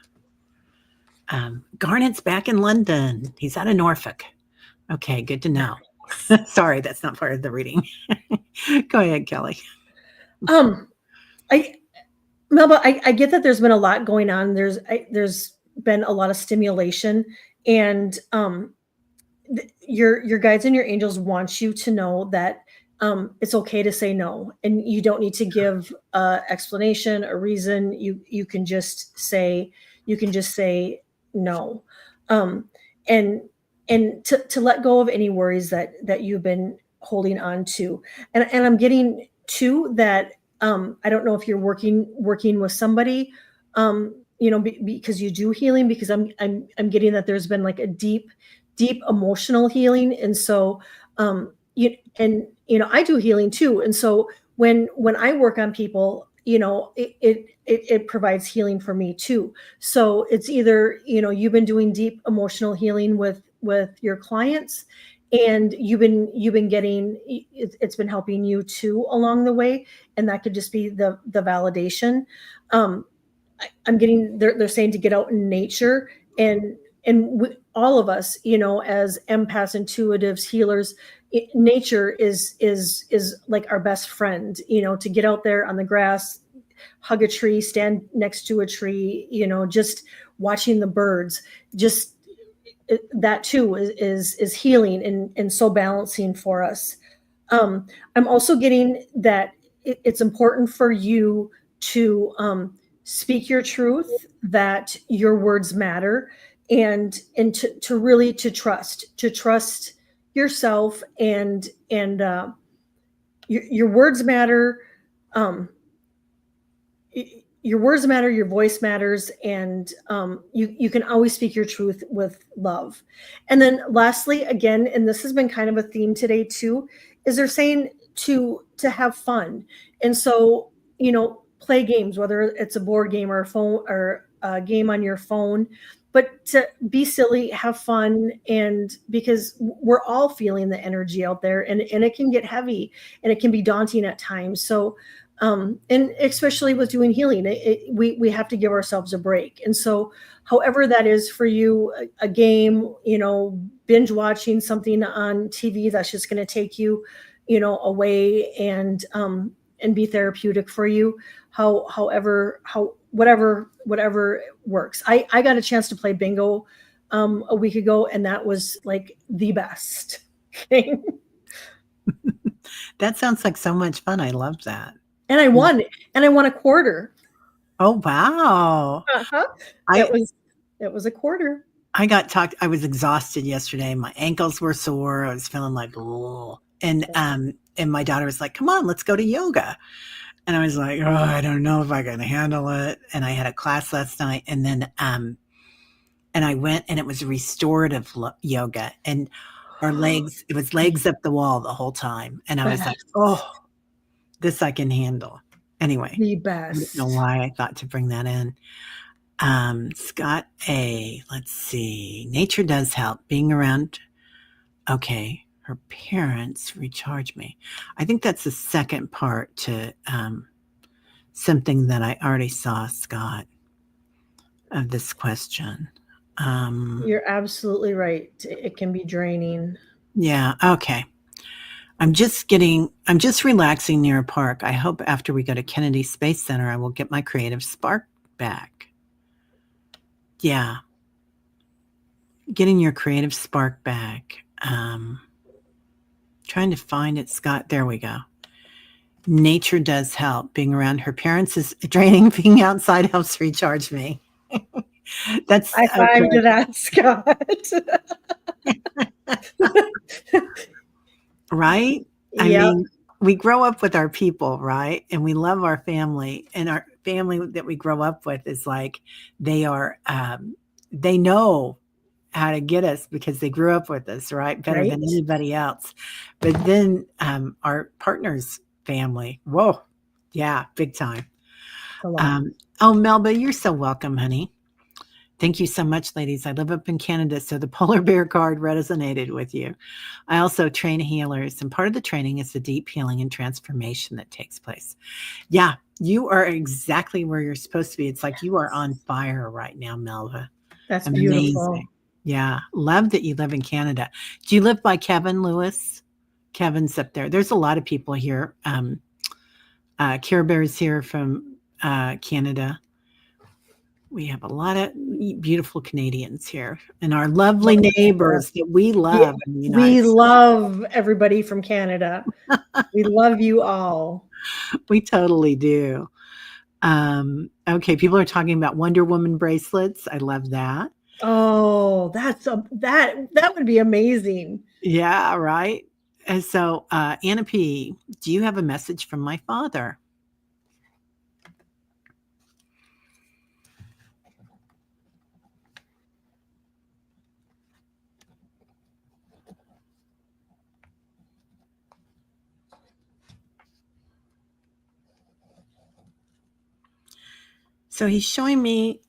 Garnet's back in London. He's out of Norfolk. Okay, good to know. Sorry, that's not part of the reading. Go ahead, Kelly. Melba, I get that there's been a lot going on. There's been a lot of stimulation, and your guides and your angels want you to know that it's okay to say no, and you don't need to give a explanation, a reason. You can just say no, and to let go of any worries that you've been holding on to. And I'm getting to that. I don't know if you're working with somebody, you know, because you do healing. Because I'm getting that there's been like a deep emotional healing, and so you know, I do healing too, and so when I work on people, you know, it provides healing for me too. So it's either, you know, you've been doing deep emotional healing with your clients, and you've been getting it's been helping you too along the way, and that could just be the validation. I'm getting they're saying to get out in nature, and all of us, you know, as empaths, intuitives, healers, nature is like our best friend. You know, to get out there on the grass, hug a tree, stand next to a tree, you know, just watching the birds, just that too is healing and so balancing for us. I'm also getting that it's important for you to speak your truth, that your words matter, and to really to trust yourself, and your words matter. Your words matter, your voice matters, and you can always speak your truth with love. And then lastly, again, and this has been kind of a theme today too, is they're saying to have fun. And so, you know, play games, whether it's a board game or a phone or a game on your phone, but to be silly, have fun. And because we're all feeling the energy out there, and it can get heavy and it can be daunting at times. So And especially with doing healing, we have to give ourselves a break. And so, however that is for you, a game, binge watching something on TV that's just going to take you, away and be therapeutic for you. Whatever works. I got a chance to play bingo a week ago, and that was like the best thing. That sounds like so much fun. I love that. And I won, a quarter. Oh, wow. Uh-huh. It was a quarter. I was exhausted yesterday. My ankles were sore. I was feeling like, oh, and my daughter was like, come on, let's go to yoga. And I was like, oh, I don't know if I can handle it. And I had a class last night, and then, and I went, and it was restorative yoga, and it was legs up the wall the whole time. And I was like, oh, this I can handle. Anyway, the best. I don't know why I thought to bring that in. Scott A, let's see. Nature does help. Being around, okay, her parents recharge me. I think that's the second part to something that I already saw, Scott, of this question. You're absolutely right. It can be draining. Yeah, okay. I'm just relaxing near a park. I hope after we go to Kennedy Space Center, I will get my creative spark back. Yeah. Getting your creative spark back. Trying to find it, Scott. There we go. Nature does help. Being around her parents is draining. Being outside helps recharge me. That's I find to that, Scott. Right? I mean, we grow up with our people, right? And we love our family, and our family that we grow up with is like, they know how to get us because they grew up with us, right? Better than anybody else. But then our partner's family, whoa, yeah, big time. Oh, Melba, you're so welcome, honey. Thank you so much, ladies. I live up in Canada, so the polar bear card resonated with you. I also train healers, and part of the training is the deep healing and transformation that takes place. Yeah, you are exactly where you're supposed to be. It's like you are on fire right now, Melba. That's amazing. Beautiful. Yeah, love that you live in Canada. Do you live by Kevin Lewis? Kevin's up there. There's a lot of people here. Care Bear's here from Canada. We have a lot of beautiful Canadians here, and our lovely neighbors that we love. Yeah, we love everybody from Canada. We love you all. We totally do. Okay, people are talking about Wonder Woman bracelets. I love that. Oh, that would be amazing. Yeah, right. And so, Anna P., do you have a message from my father? So he's showing me,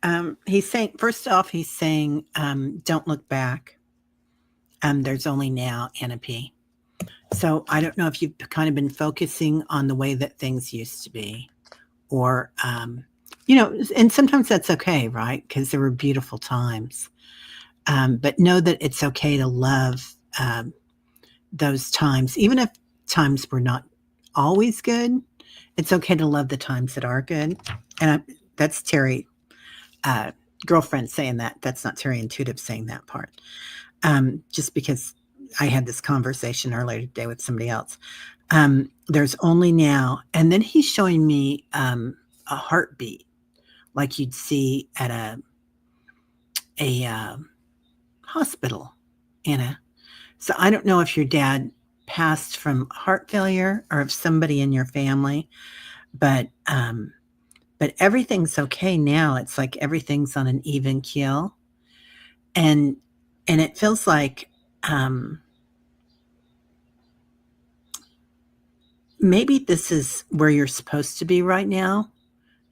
he's saying, first off, don't look back. There's only now, Anna P. So I don't know if you've kind of been focusing on the way that things used to be, or, and sometimes that's okay, right? Because there were beautiful times. But know that it's okay to love those times, even if times were not always good. It's okay to love the times that are good. And that's Teri, girlfriend, saying that. That's not Teri Intuitive saying that part. Just because I had this conversation earlier today with somebody else. There's only now. And then he's showing me a heartbeat like you'd see at a hospital, Anna. So I don't know if your dad passed from heart failure or if somebody in your family, but everything's okay now. It's like everything's on an even keel. And it feels like maybe this is where you're supposed to be right now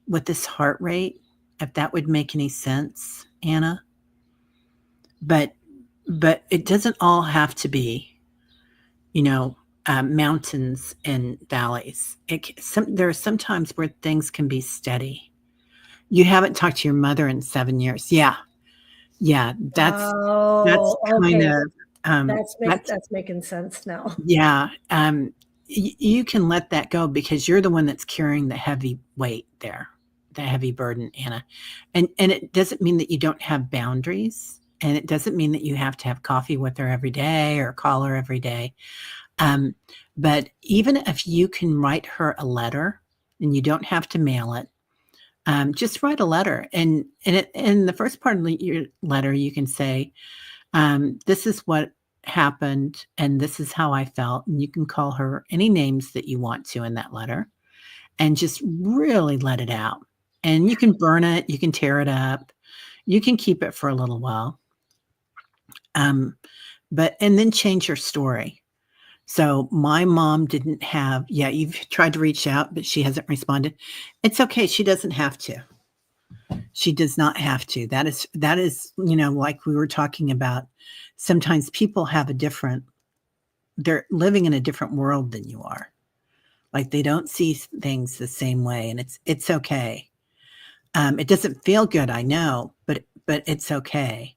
with this heart rate, if that would make any sense, Anna. But it doesn't all have to be, mountains and valleys. There are some times where things can be steady. You haven't talked to your mother in 7 years. Yeah. Yeah. That's Oh, kind okay. of, That's making sense now. yeah. You can let that go because you're the one that's carrying the heavy weight there, the heavy burden, Anna. And it doesn't mean that you don't have boundaries. And it doesn't mean that you have to have coffee with her every day or call her every day. Um, but even if you can write her a letter and you don't have to mail it, just write a letter. And in the first part of your letter, you can say, this is what happened and this is how I felt. And you can call her any names that you want to in that letter and just really let it out. And you can burn it, you can tear it up, you can keep it for a little while. And then change your story. So my mom didn't have, yeah, you've tried to reach out, but she hasn't responded. It's okay. She doesn't have to. She does not have to. That is, like we were talking about, sometimes people have they're living in a different world than you are. Like they don't see things the same way, and it's okay. It doesn't feel good, I know, but it's okay.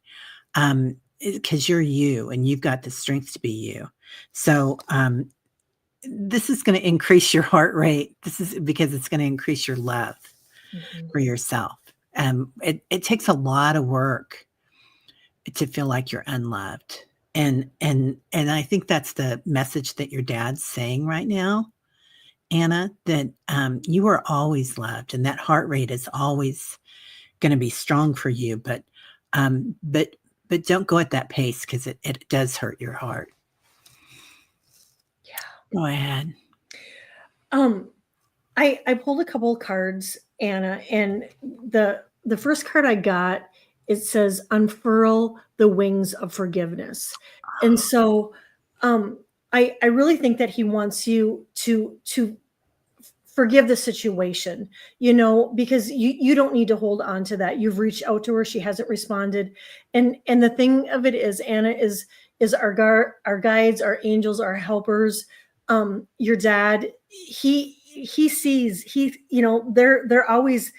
Because you're you and you've got the strength to be you. So this is going to increase your heart rate. This is because it's going to increase your love for yourself. It takes a lot of work to feel like you're unloved. And I think that's the message that your dad's saying right now, Anna, that you are always loved and that heart rate is always going to be strong for you. But don't go at that pace because it does hurt your heart. Yeah. Go ahead. I pulled a couple of cards, Anna, and the first card I got, it says unfurl the wings of forgiveness. And so I really think that he wants you to forgive the situation, because you don't need to hold on to that. You've reached out to her, she hasn't responded. And the thing of it is, Anna, is our guides, our angels, our helpers, your dad, he sees, they're always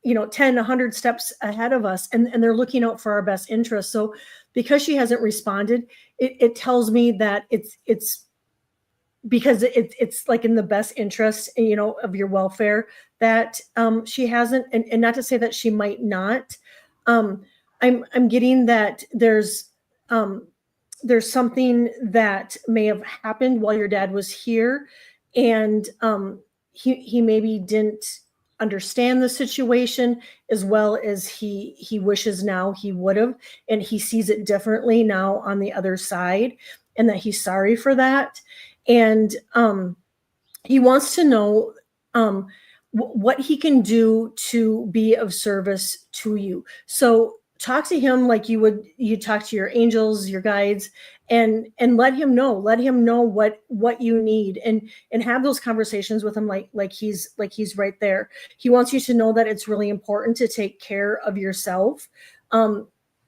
10, 100 steps ahead of us, and they're looking out for our best interest. So because she hasn't responded, it tells me that it's because it's like in the best interest, of your welfare, that she hasn't. And not to say that she might not. I'm getting that there's something that may have happened while your dad was here, and he maybe didn't understand the situation as well as he wishes now he would have, and he sees it differently now on the other side, and that he's sorry for that. And he wants to know what he can do to be of service to you. So talk to him like you talk to your angels, your guides, and let him know what you need, and have those conversations with him like he's right there. He wants you to know that it's really important to take care of yourself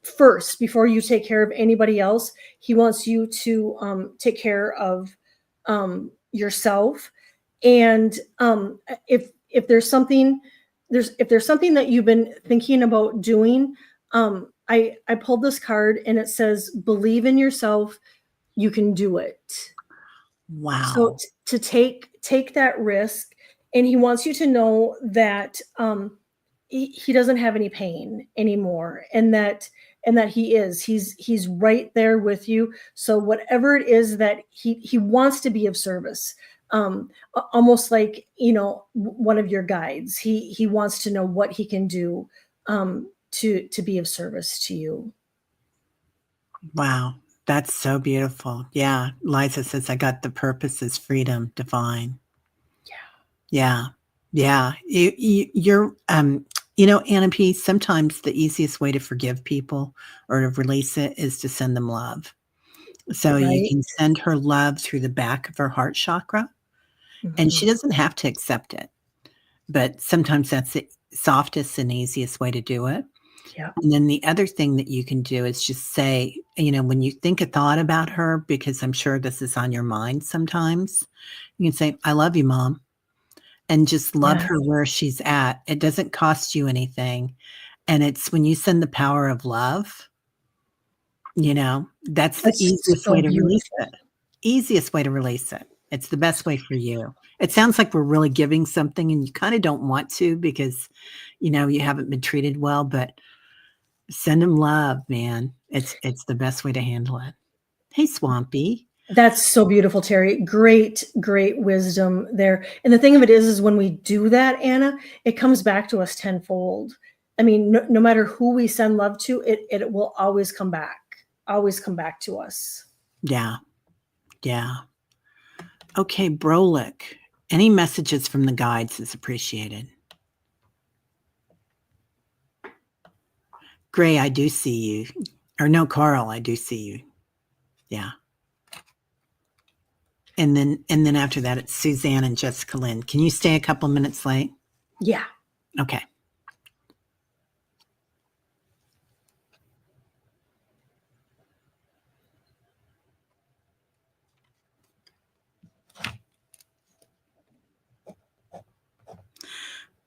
first before you take care of anybody else. He wants you to take care of yourself. And if there's something that you've been thinking about doing, I pulled this card and it says, believe in yourself, you can do it. Wow. So to take that risk, and he wants you to know that he doesn't have any pain anymore, and that he's right there with you. So whatever it is that he wants to be of service, almost like one of your guides. He wants to know what he can do to be of service to you. Wow, that's so beautiful. Yeah, Liza says, I got the purpose is freedom divine. Yeah. You're Anna P, sometimes the easiest way to forgive people or to release it is to send them love. So you can send her love through the back of her heart chakra, and she doesn't have to accept it. But sometimes that's the softest and easiest way to do it. Yeah. And then the other thing that you can do is just say, when you think a thought about her, because I'm sure this is on your mind sometimes, you can say, I love you, Mom, and just love Yeah. her where she's at. It doesn't cost you anything. And it's when you send the power of love, that's the That's easiest so way to release beautiful. it. Easiest way to release it. It's the best way for you. It sounds like we're really giving something and you kind of don't want to because, you haven't been treated well, but send them love, man. It's the best way to handle it. Hey, Swampy. That's so beautiful, Teri. Great, great wisdom there. And the thing of it is when we do that, Anna, it comes back to us tenfold. I mean, no matter who we send love to, it will always come back to us. Yeah. Yeah. Okay, Brolick. Any messages from the guides is appreciated. Gray, I do see you. Or no, Carl, I do see you. Yeah. And then after that, it's Suzanne and Jessica Lynn. Can you stay a couple minutes late? Yeah. Okay.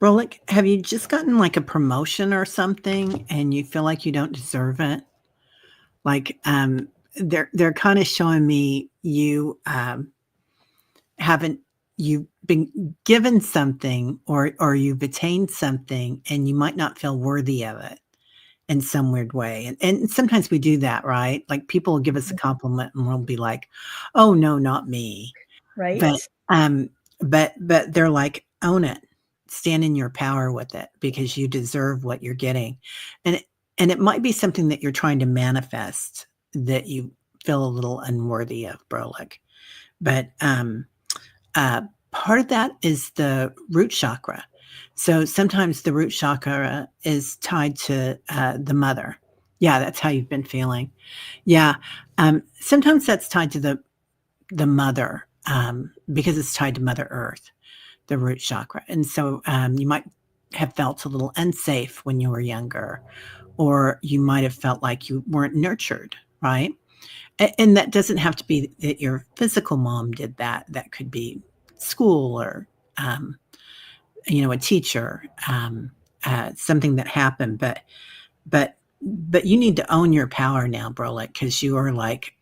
Brolick, have you just gotten like a promotion or something and you feel like you don't deserve it? Like they're kind of showing me you haven't you've been given something or you've attained something and you might not feel worthy of it in some weird way. And sometimes we do that, right? Like people will give us a compliment and we'll be like, oh no, not me. Right. But they're like, own it. Stand in your power with it because you deserve what you're getting. And it might be something that you're trying to manifest that you feel a little unworthy of, Brolick. But part of that is the root chakra. So sometimes the root chakra is tied to the mother. Yeah, that's how you've been feeling. Yeah, sometimes that's tied to the mother because it's tied to Mother Earth, the root chakra, and so you might have felt a little unsafe when you were younger, or you might have felt like you weren't nurtured, right? And that doesn't have to be that your physical mom did that. That could be school or, a teacher, something that happened. But you need to own your power now, Brolick, because you are like,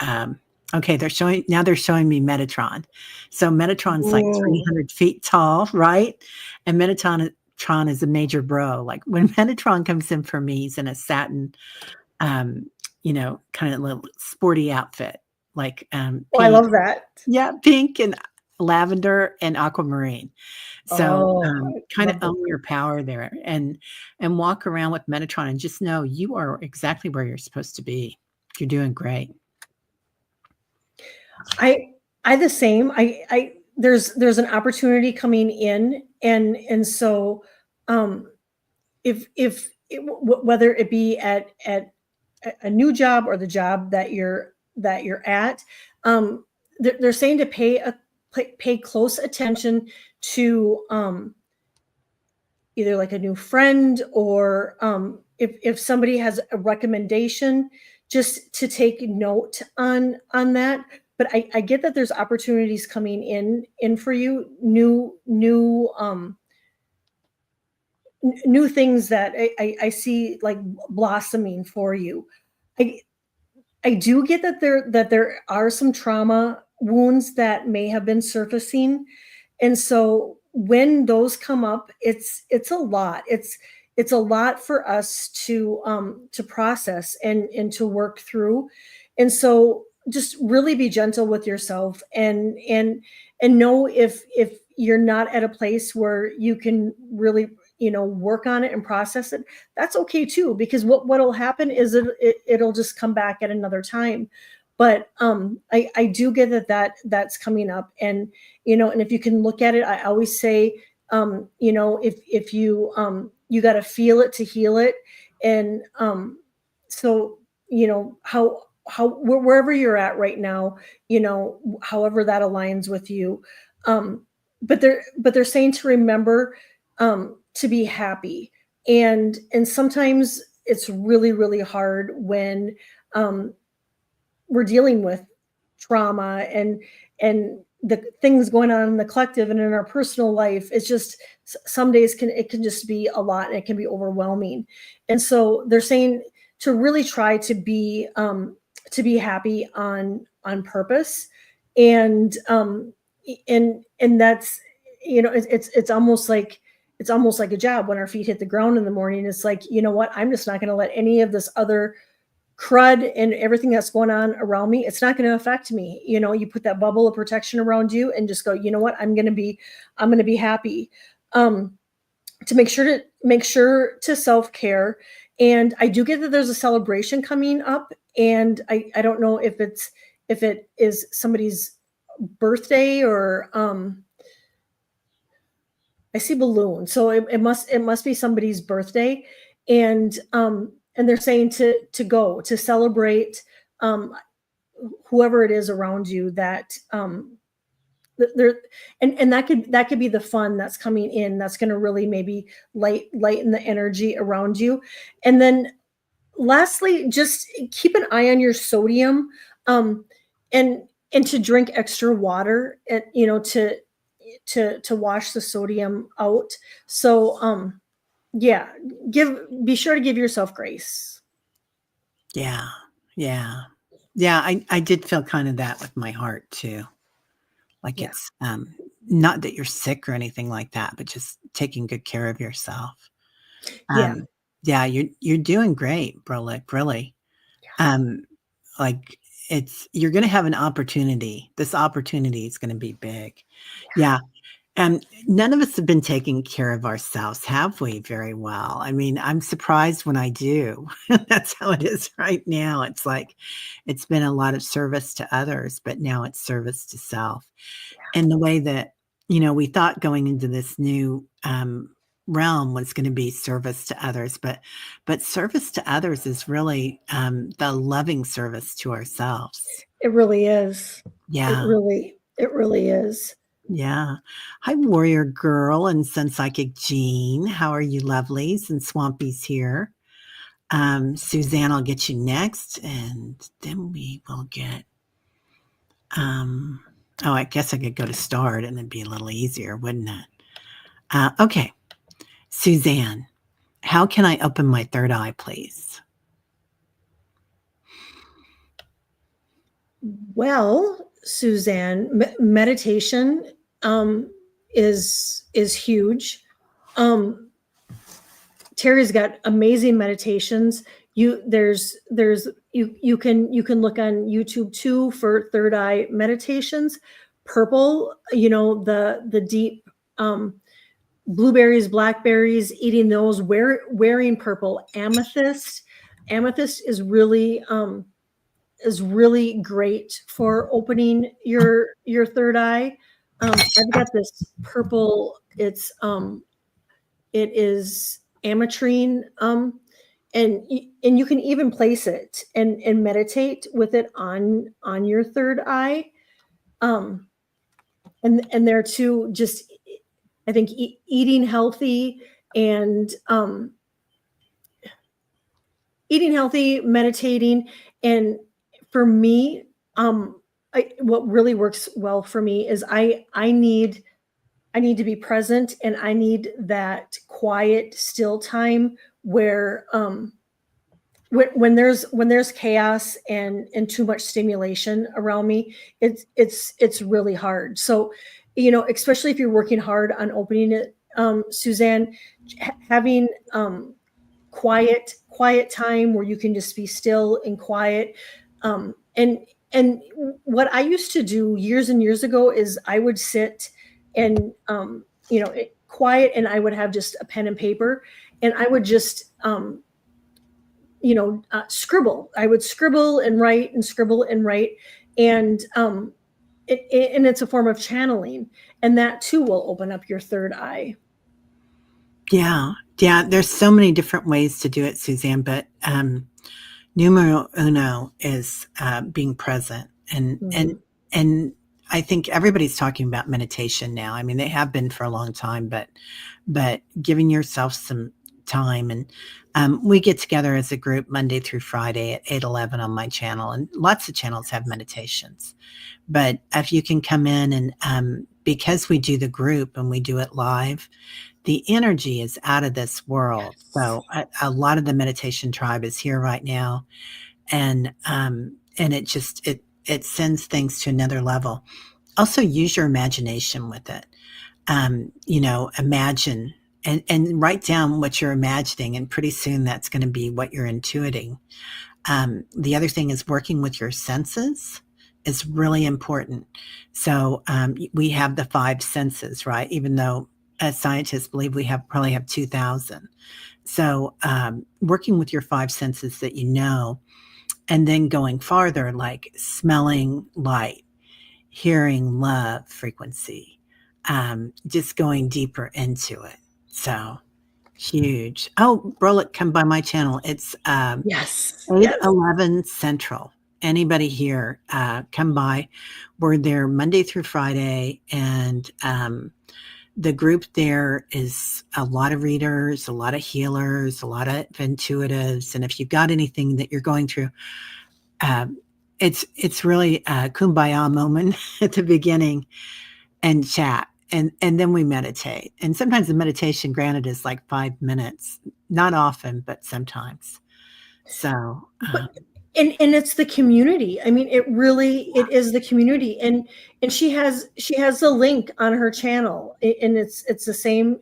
okay, they're showing me Metatron. So Metatron's like 300 feet tall, right? And Metatron is a major bro. Like when Metatron comes in for me, he's in a satin kind of little sporty outfit, like pink. I love that. Yeah, pink and lavender and aquamarine. So kind of own your power there and walk around with Metatron and just know you are exactly where you're supposed to be. You're doing great. I the same. There's an opportunity coming in, and so if whether it be at a new job or the job that you're at, they're saying to pay close attention to either like a new friend or if somebody has a recommendation, just to take note on that. But I get that there's opportunities coming in for you, new things that I see like blossoming for you. I do get that there are some trauma wounds that may have been surfacing, and so when those come up, it's a lot. It's a lot for us to process and to work through, and so just really be gentle with yourself and know if you're not at a place where you can really work on it and process it, that's okay too, because what'll happen is it'll just come back at another time. But I do get that's coming up, and and if you can look at it, I always say if you got to feel it to heal it. And so wherever you're at right now, however that aligns with you, but they're saying to remember to be happy, and sometimes it's really, really hard when we're dealing with trauma and the things going on in the collective and in our personal life. It's just, some days it can just be a lot, and it can be overwhelming. And so they're saying to really try to be happy on purpose. And that's, it's almost like a job. When our feet hit the ground in the morning, it's like, you know what, I'm just not going to let any of this other crud and everything that's going on around me, it's not going to affect me. You put that bubble of protection around you and just go, you know what, I'm going to be happy. To make sure to self-care. And I do get that there's a celebration coming up, and I don't know if it is somebody's birthday or I see balloons, so it must be somebody's birthday. And they're saying to go to celebrate whoever it is around you, that there, and that could be the fun that's coming in, that's going to really maybe lighten the energy around you. And then lastly, just keep an eye on your sodium, and to drink extra water, and to wash the sodium out. So yeah, be sure to give yourself grace. Yeah. I did feel kind of that with my heart too. Like, Yeah. it's not that you're sick or anything like that, but just taking good care of yourself. Yeah, you're doing great, Brolick, really. Like, you're going to have an opportunity. This opportunity is going to be big. Yeah. And none of us have been taking care of ourselves, have we, very well? I mean, I'm surprised when I do. That's how it is right now. It's like, it's been a lot of service to others, but now it's service to self. And the way that, we thought going into this new realm was going to be service to others, but service to others is really the loving service to ourselves. It really is. Yeah. It really is. Yeah. Hi, Warrior Girl and Sun Psychic Jean. How are you, lovelies? And Swampy's here. Suzanne, I'll get you next, and then we will get I guess I could go to start and it'd be a little easier, wouldn't it? Okay. Suzanne, how can I open my third eye, please? Well, Suzanne, meditation is huge. Teri's got amazing meditations. You can look on YouTube too for third eye meditations. Purple, the deep blueberries, blackberries, eating those, wearing purple. Amethyst is really great for opening your third eye. I've got this purple. It is ametrine, and you can even place it and meditate with it on your third eye. And there too, just I think eating healthy and meditating. And for me, what really works well for me is I need to be present, and I need that quiet, still time where when there's chaos and too much stimulation around me, it's really hard. So, especially if you're working hard on opening it, Suzanne, having quiet time where you can just be still and quiet. And what I used to do years and years ago is I would sit and quiet, and I would have just a pen and paper, and I would just scribble. I would scribble and write and scribble and write, and it's a form of channeling, and that too will open up your third eye. Yeah. There's so many different ways to do it, Suzanne, but numero uno is being present, and I think everybody's talking about meditation now. I mean, they have been for a long time, but giving yourself some time. And we get together as a group Monday through Friday at 8:11 on my channel. And lots of channels have meditations. But if you can come in and because we do the group and we do it live, the energy is out of this world. So a lot of the meditation tribe is here right now. And it just, it sends things to another level. Also use your imagination with it. Imagine and write down what you're imagining, and pretty soon that's going to be what you're intuiting. The other thing is working with your senses is really important. So we have the 5 senses, right? Even though as scientists believe we probably have 2,000. So working with your 5 senses that you know, and then going farther, like smelling light, hearing love frequency, just going deeper into it. So huge. Oh, Brolic, come by my channel. It's Yes. 8:11 Central. Anybody here, come by. We're there Monday through Friday, and the group there is a lot of readers, a lot of healers, a lot of intuitives. And if you've got anything that you're going through, it's really a kumbaya moment at the beginning, and chat. And then we meditate. And sometimes the meditation granted is like 5 minutes. Not often, but sometimes. So and it's the community. I mean, it is the community. And she has a link on her channel, and it's the same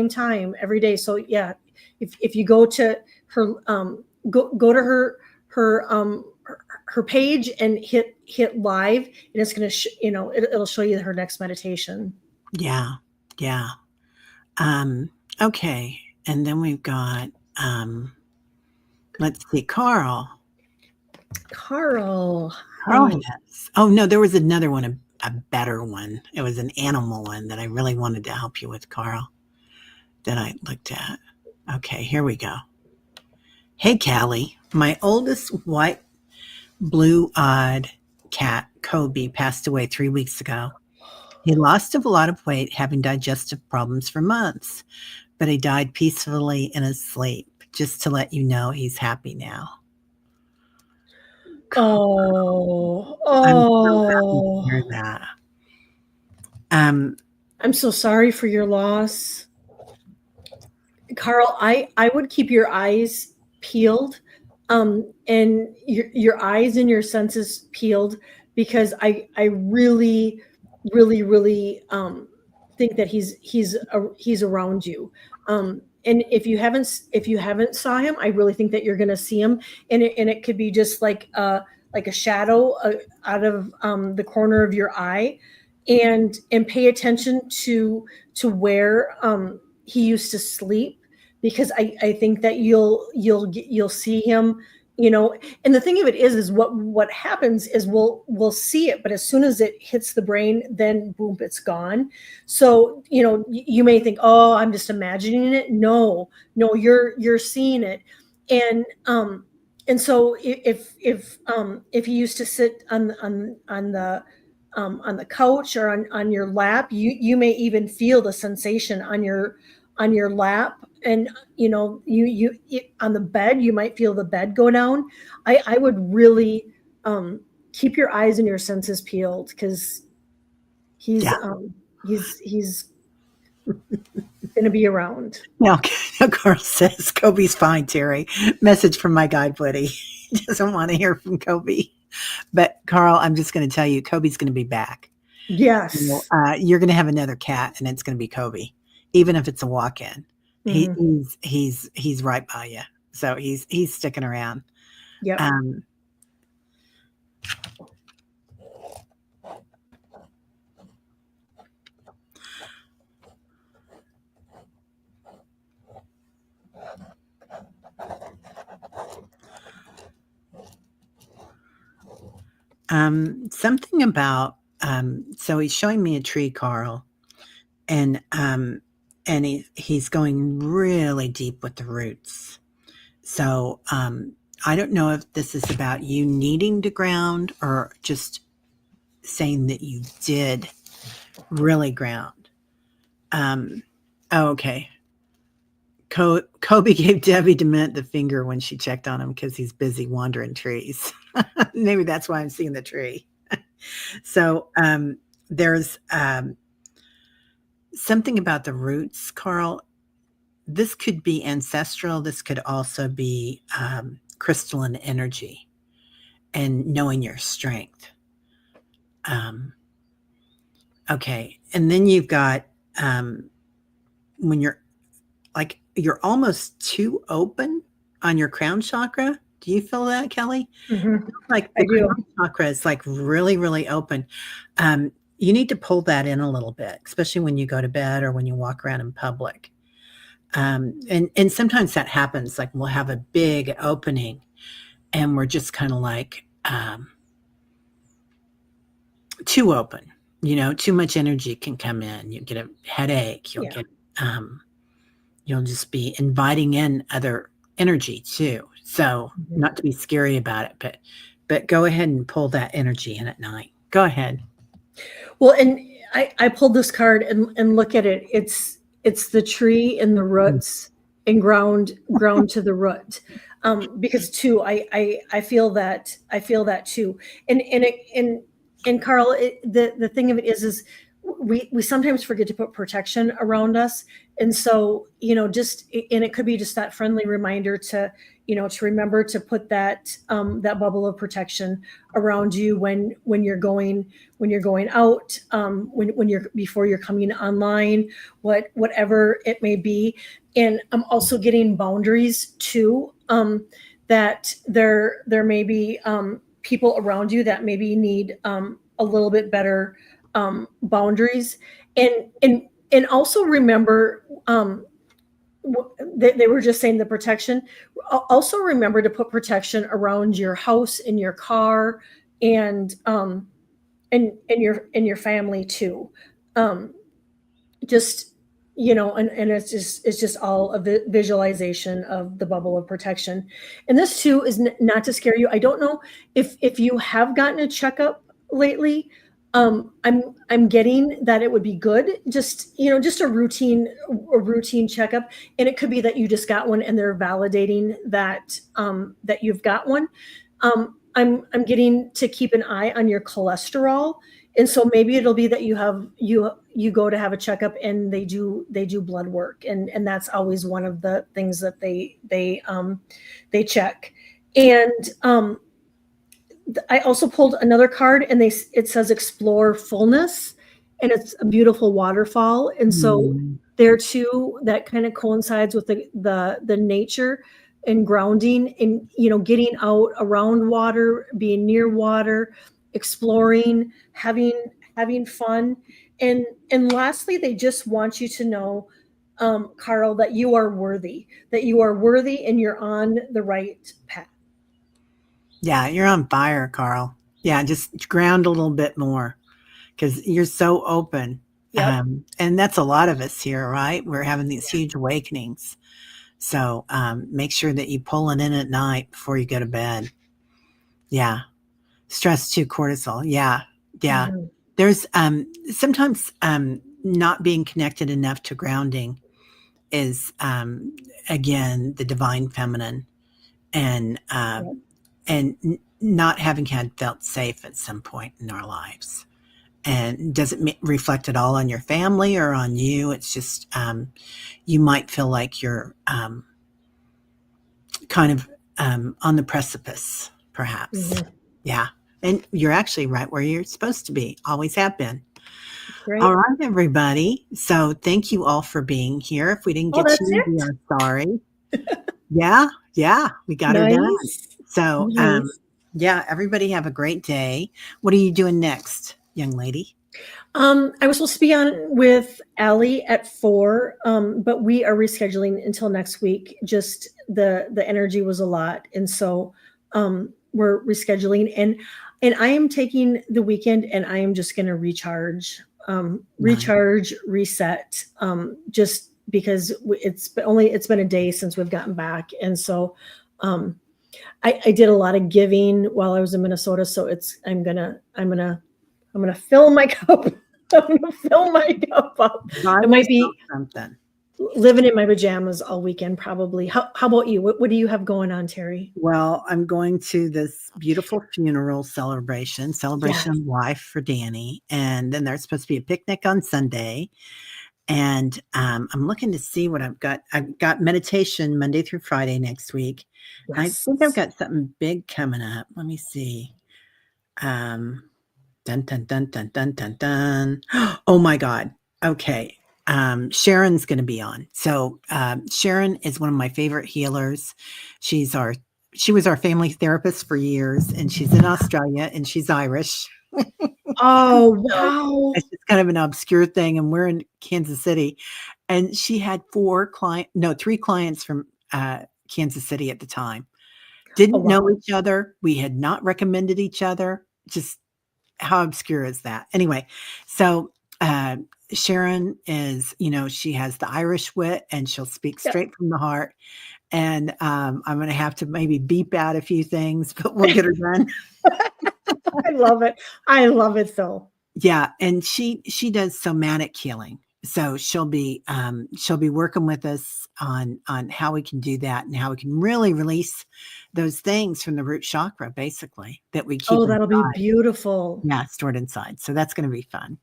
time every day. So yeah, if you go to her go to her page and hit live, and it's going to it'll show you her next meditation. Yeah. Okay. And then we've got let's see, Carl has. Oh no, there was another one, a better one. It was an animal one that I really wanted to help you with, Carl, that I looked at. Okay, here we go. Hey, Callie, my oldest white blue-eyed cat, Kobe, passed away 3 weeks ago. He lost a lot of weight, having digestive problems for months, but he died peacefully in his sleep. Just to let you know, he's happy now. Oh, I'm so happy to hear that. I'm so sorry for your loss, Carl. I would keep your eyes peeled, and your eyes and your senses peeled, because I really think that he's around you. And if you haven't saw him, I really think that you're going to see him, and it could be just like a shadow out of the corner of your eye, and pay attention to where he used to sleep, because I think that you'll see him. And the thing of it is what happens is we'll see it, but as soon as it hits the brain, then boom, it's gone. So you may think, oh, I'm just imagining it. No, you're seeing it. And so if he used to sit on the couch or on your lap, you may even feel the sensation on your lap. And you on the bed, you might feel the bed go down. I would really keep your eyes and your senses peeled, because he's going to be around. Now, Carl says Kobe's fine, Teri. Message from my guide buddy. He doesn't want to hear from Kobe. But Carl, I'm just going to tell you, Kobe's going to be back. Yes. You're going to have another cat, and it's going to be Kobe, even if it's a walk-in. Mm-hmm. He's right by you, so he's sticking around. Yep. Something about so he's showing me a tree, Carl, and he's going really deep with the roots. So I don't know if this is about you needing to ground, or just saying that you did really ground. Okay. Kobe gave Debbie DeMint the finger when she checked on him because he's busy wandering trees. Maybe that's why I'm seeing the tree. So there's something about the roots, Carl. This could be ancestral. This could also be crystalline energy and knowing your strength. Okay. And then you've got when you're almost too open on your crown chakra. Do you feel that, Kelly? Mm-hmm. Like the crown chakra is like really, really open. You need to pull that in a little bit, especially when you go to bed or when you walk around in public. And sometimes that happens. Like we'll have a big opening and we're just kind of like too open. Too much energy can come in. You get a headache. You'll get you'll just be inviting in other energy too. So not to be scary about it, but go ahead and pull that energy in at night. Go ahead. Well, and I pulled this card and look at it. It's the tree and the roots and ground to the root. Because too, I feel that too. And Carl, the thing of it is we sometimes forget to put protection around us. And so, and it could be just that friendly reminder to remember to put that bubble of protection around you when you're going out, before you're coming online, whatever it may be. And I'm also getting boundaries too, that there may be people around you that maybe need a little bit better boundaries, and also remember, they were just saying the protection. Also remember to put protection around your house and your car and your family too. Just and it's just all a visualization of the bubble of protection. And this too is not to scare you. I don't know if you have gotten a checkup lately. I'm getting that it would be good, just a routine checkup, and it could be that you just got one and they're validating that that you've got one. I'm getting to keep an eye on your cholesterol, and so maybe it'll be that you go to have a checkup and they do blood work, and that's always one of the things that they check. And I also pulled another card, and it says explore fullness, and it's a beautiful waterfall. And so there too, that kind of coincides with the nature and grounding and, getting out around water, being near water, exploring, having fun. And lastly, they just want you to know, Carl, that you are worthy and you're on the right path. Yeah, you're on fire, Carl. Yeah, just ground a little bit more because you're so open. Yep. And that's a lot of us here, right? We're having these huge awakenings. So make sure that you pull it in at night before you go to bed. Yeah. Stress too, cortisol. Yeah. Yeah. Mm-hmm. There's sometimes not being connected enough to grounding is, again, the divine feminine. And not having felt safe at some point in our lives. And does it reflect at all on your family or on you? It's just you might feel like you're kind of on the precipice, perhaps. Mm-hmm. Yeah. And you're actually right where you're supposed to be. Always have been. Great. All right, everybody. So thank you all for being here. If we didn't get to you, we are sorry. Yeah. We got her done. So, everybody have a great day. What are you doing next, young lady? I was supposed to be on with Allie at 4, but we are rescheduling until next week. Just the energy was a lot. And so we're rescheduling. And I am taking the weekend and I am just going to recharge, reset, just because it's been a day since we've gotten back. And so I did a lot of giving while I was in Minnesota, so I'm gonna fill my cup. I'm gonna fill my cup up. It might be something. living in my pajamas all weekend, probably. How about you? What do you have going on, Teri? Well, I'm going to this beautiful funeral celebration Yes. of life for Danny, and then there's supposed to be a picnic on Sunday. And I'm looking to see what I've got. I've got meditation Monday through Friday next week. And I Yes. think I've got something big coming up. Let me see. Dun dun dun dun dun dun dun. Oh my God. Okay. Sharon's going to be on. So Sharon is one of my favorite healers. She was our family therapist for years, and she's in Australia, and she's Irish. Oh, So wow. it's just kind of an obscure thing, and we're in Kansas City, and she had 3 clients from Kansas City at the time. Oh, Didn't know wow. each other. We had not recommended each other. Just how obscure is that? Anyway, so Sharon is, she has the Irish wit, and she'll speak Yep. straight from the heart. And I'm going to have to maybe beep out a few things, but we'll get her done. I love it. I love it so. Yeah, and she does somatic healing. So she'll be working with us on how we can do that and how we can really release those things from the root chakra, basically, that we keep Oh, that'll be inside. beautiful. Yeah, stored inside. So that's going to be fun.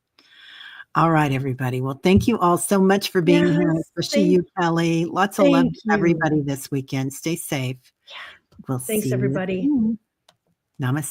All right, everybody. Well, thank you all so much for being here, Yes. especially you, Kelly. Lots of love Thank to you. everybody this weekend. Stay safe. Yeah. We'll Thanks, see you everybody. soon. Namaste.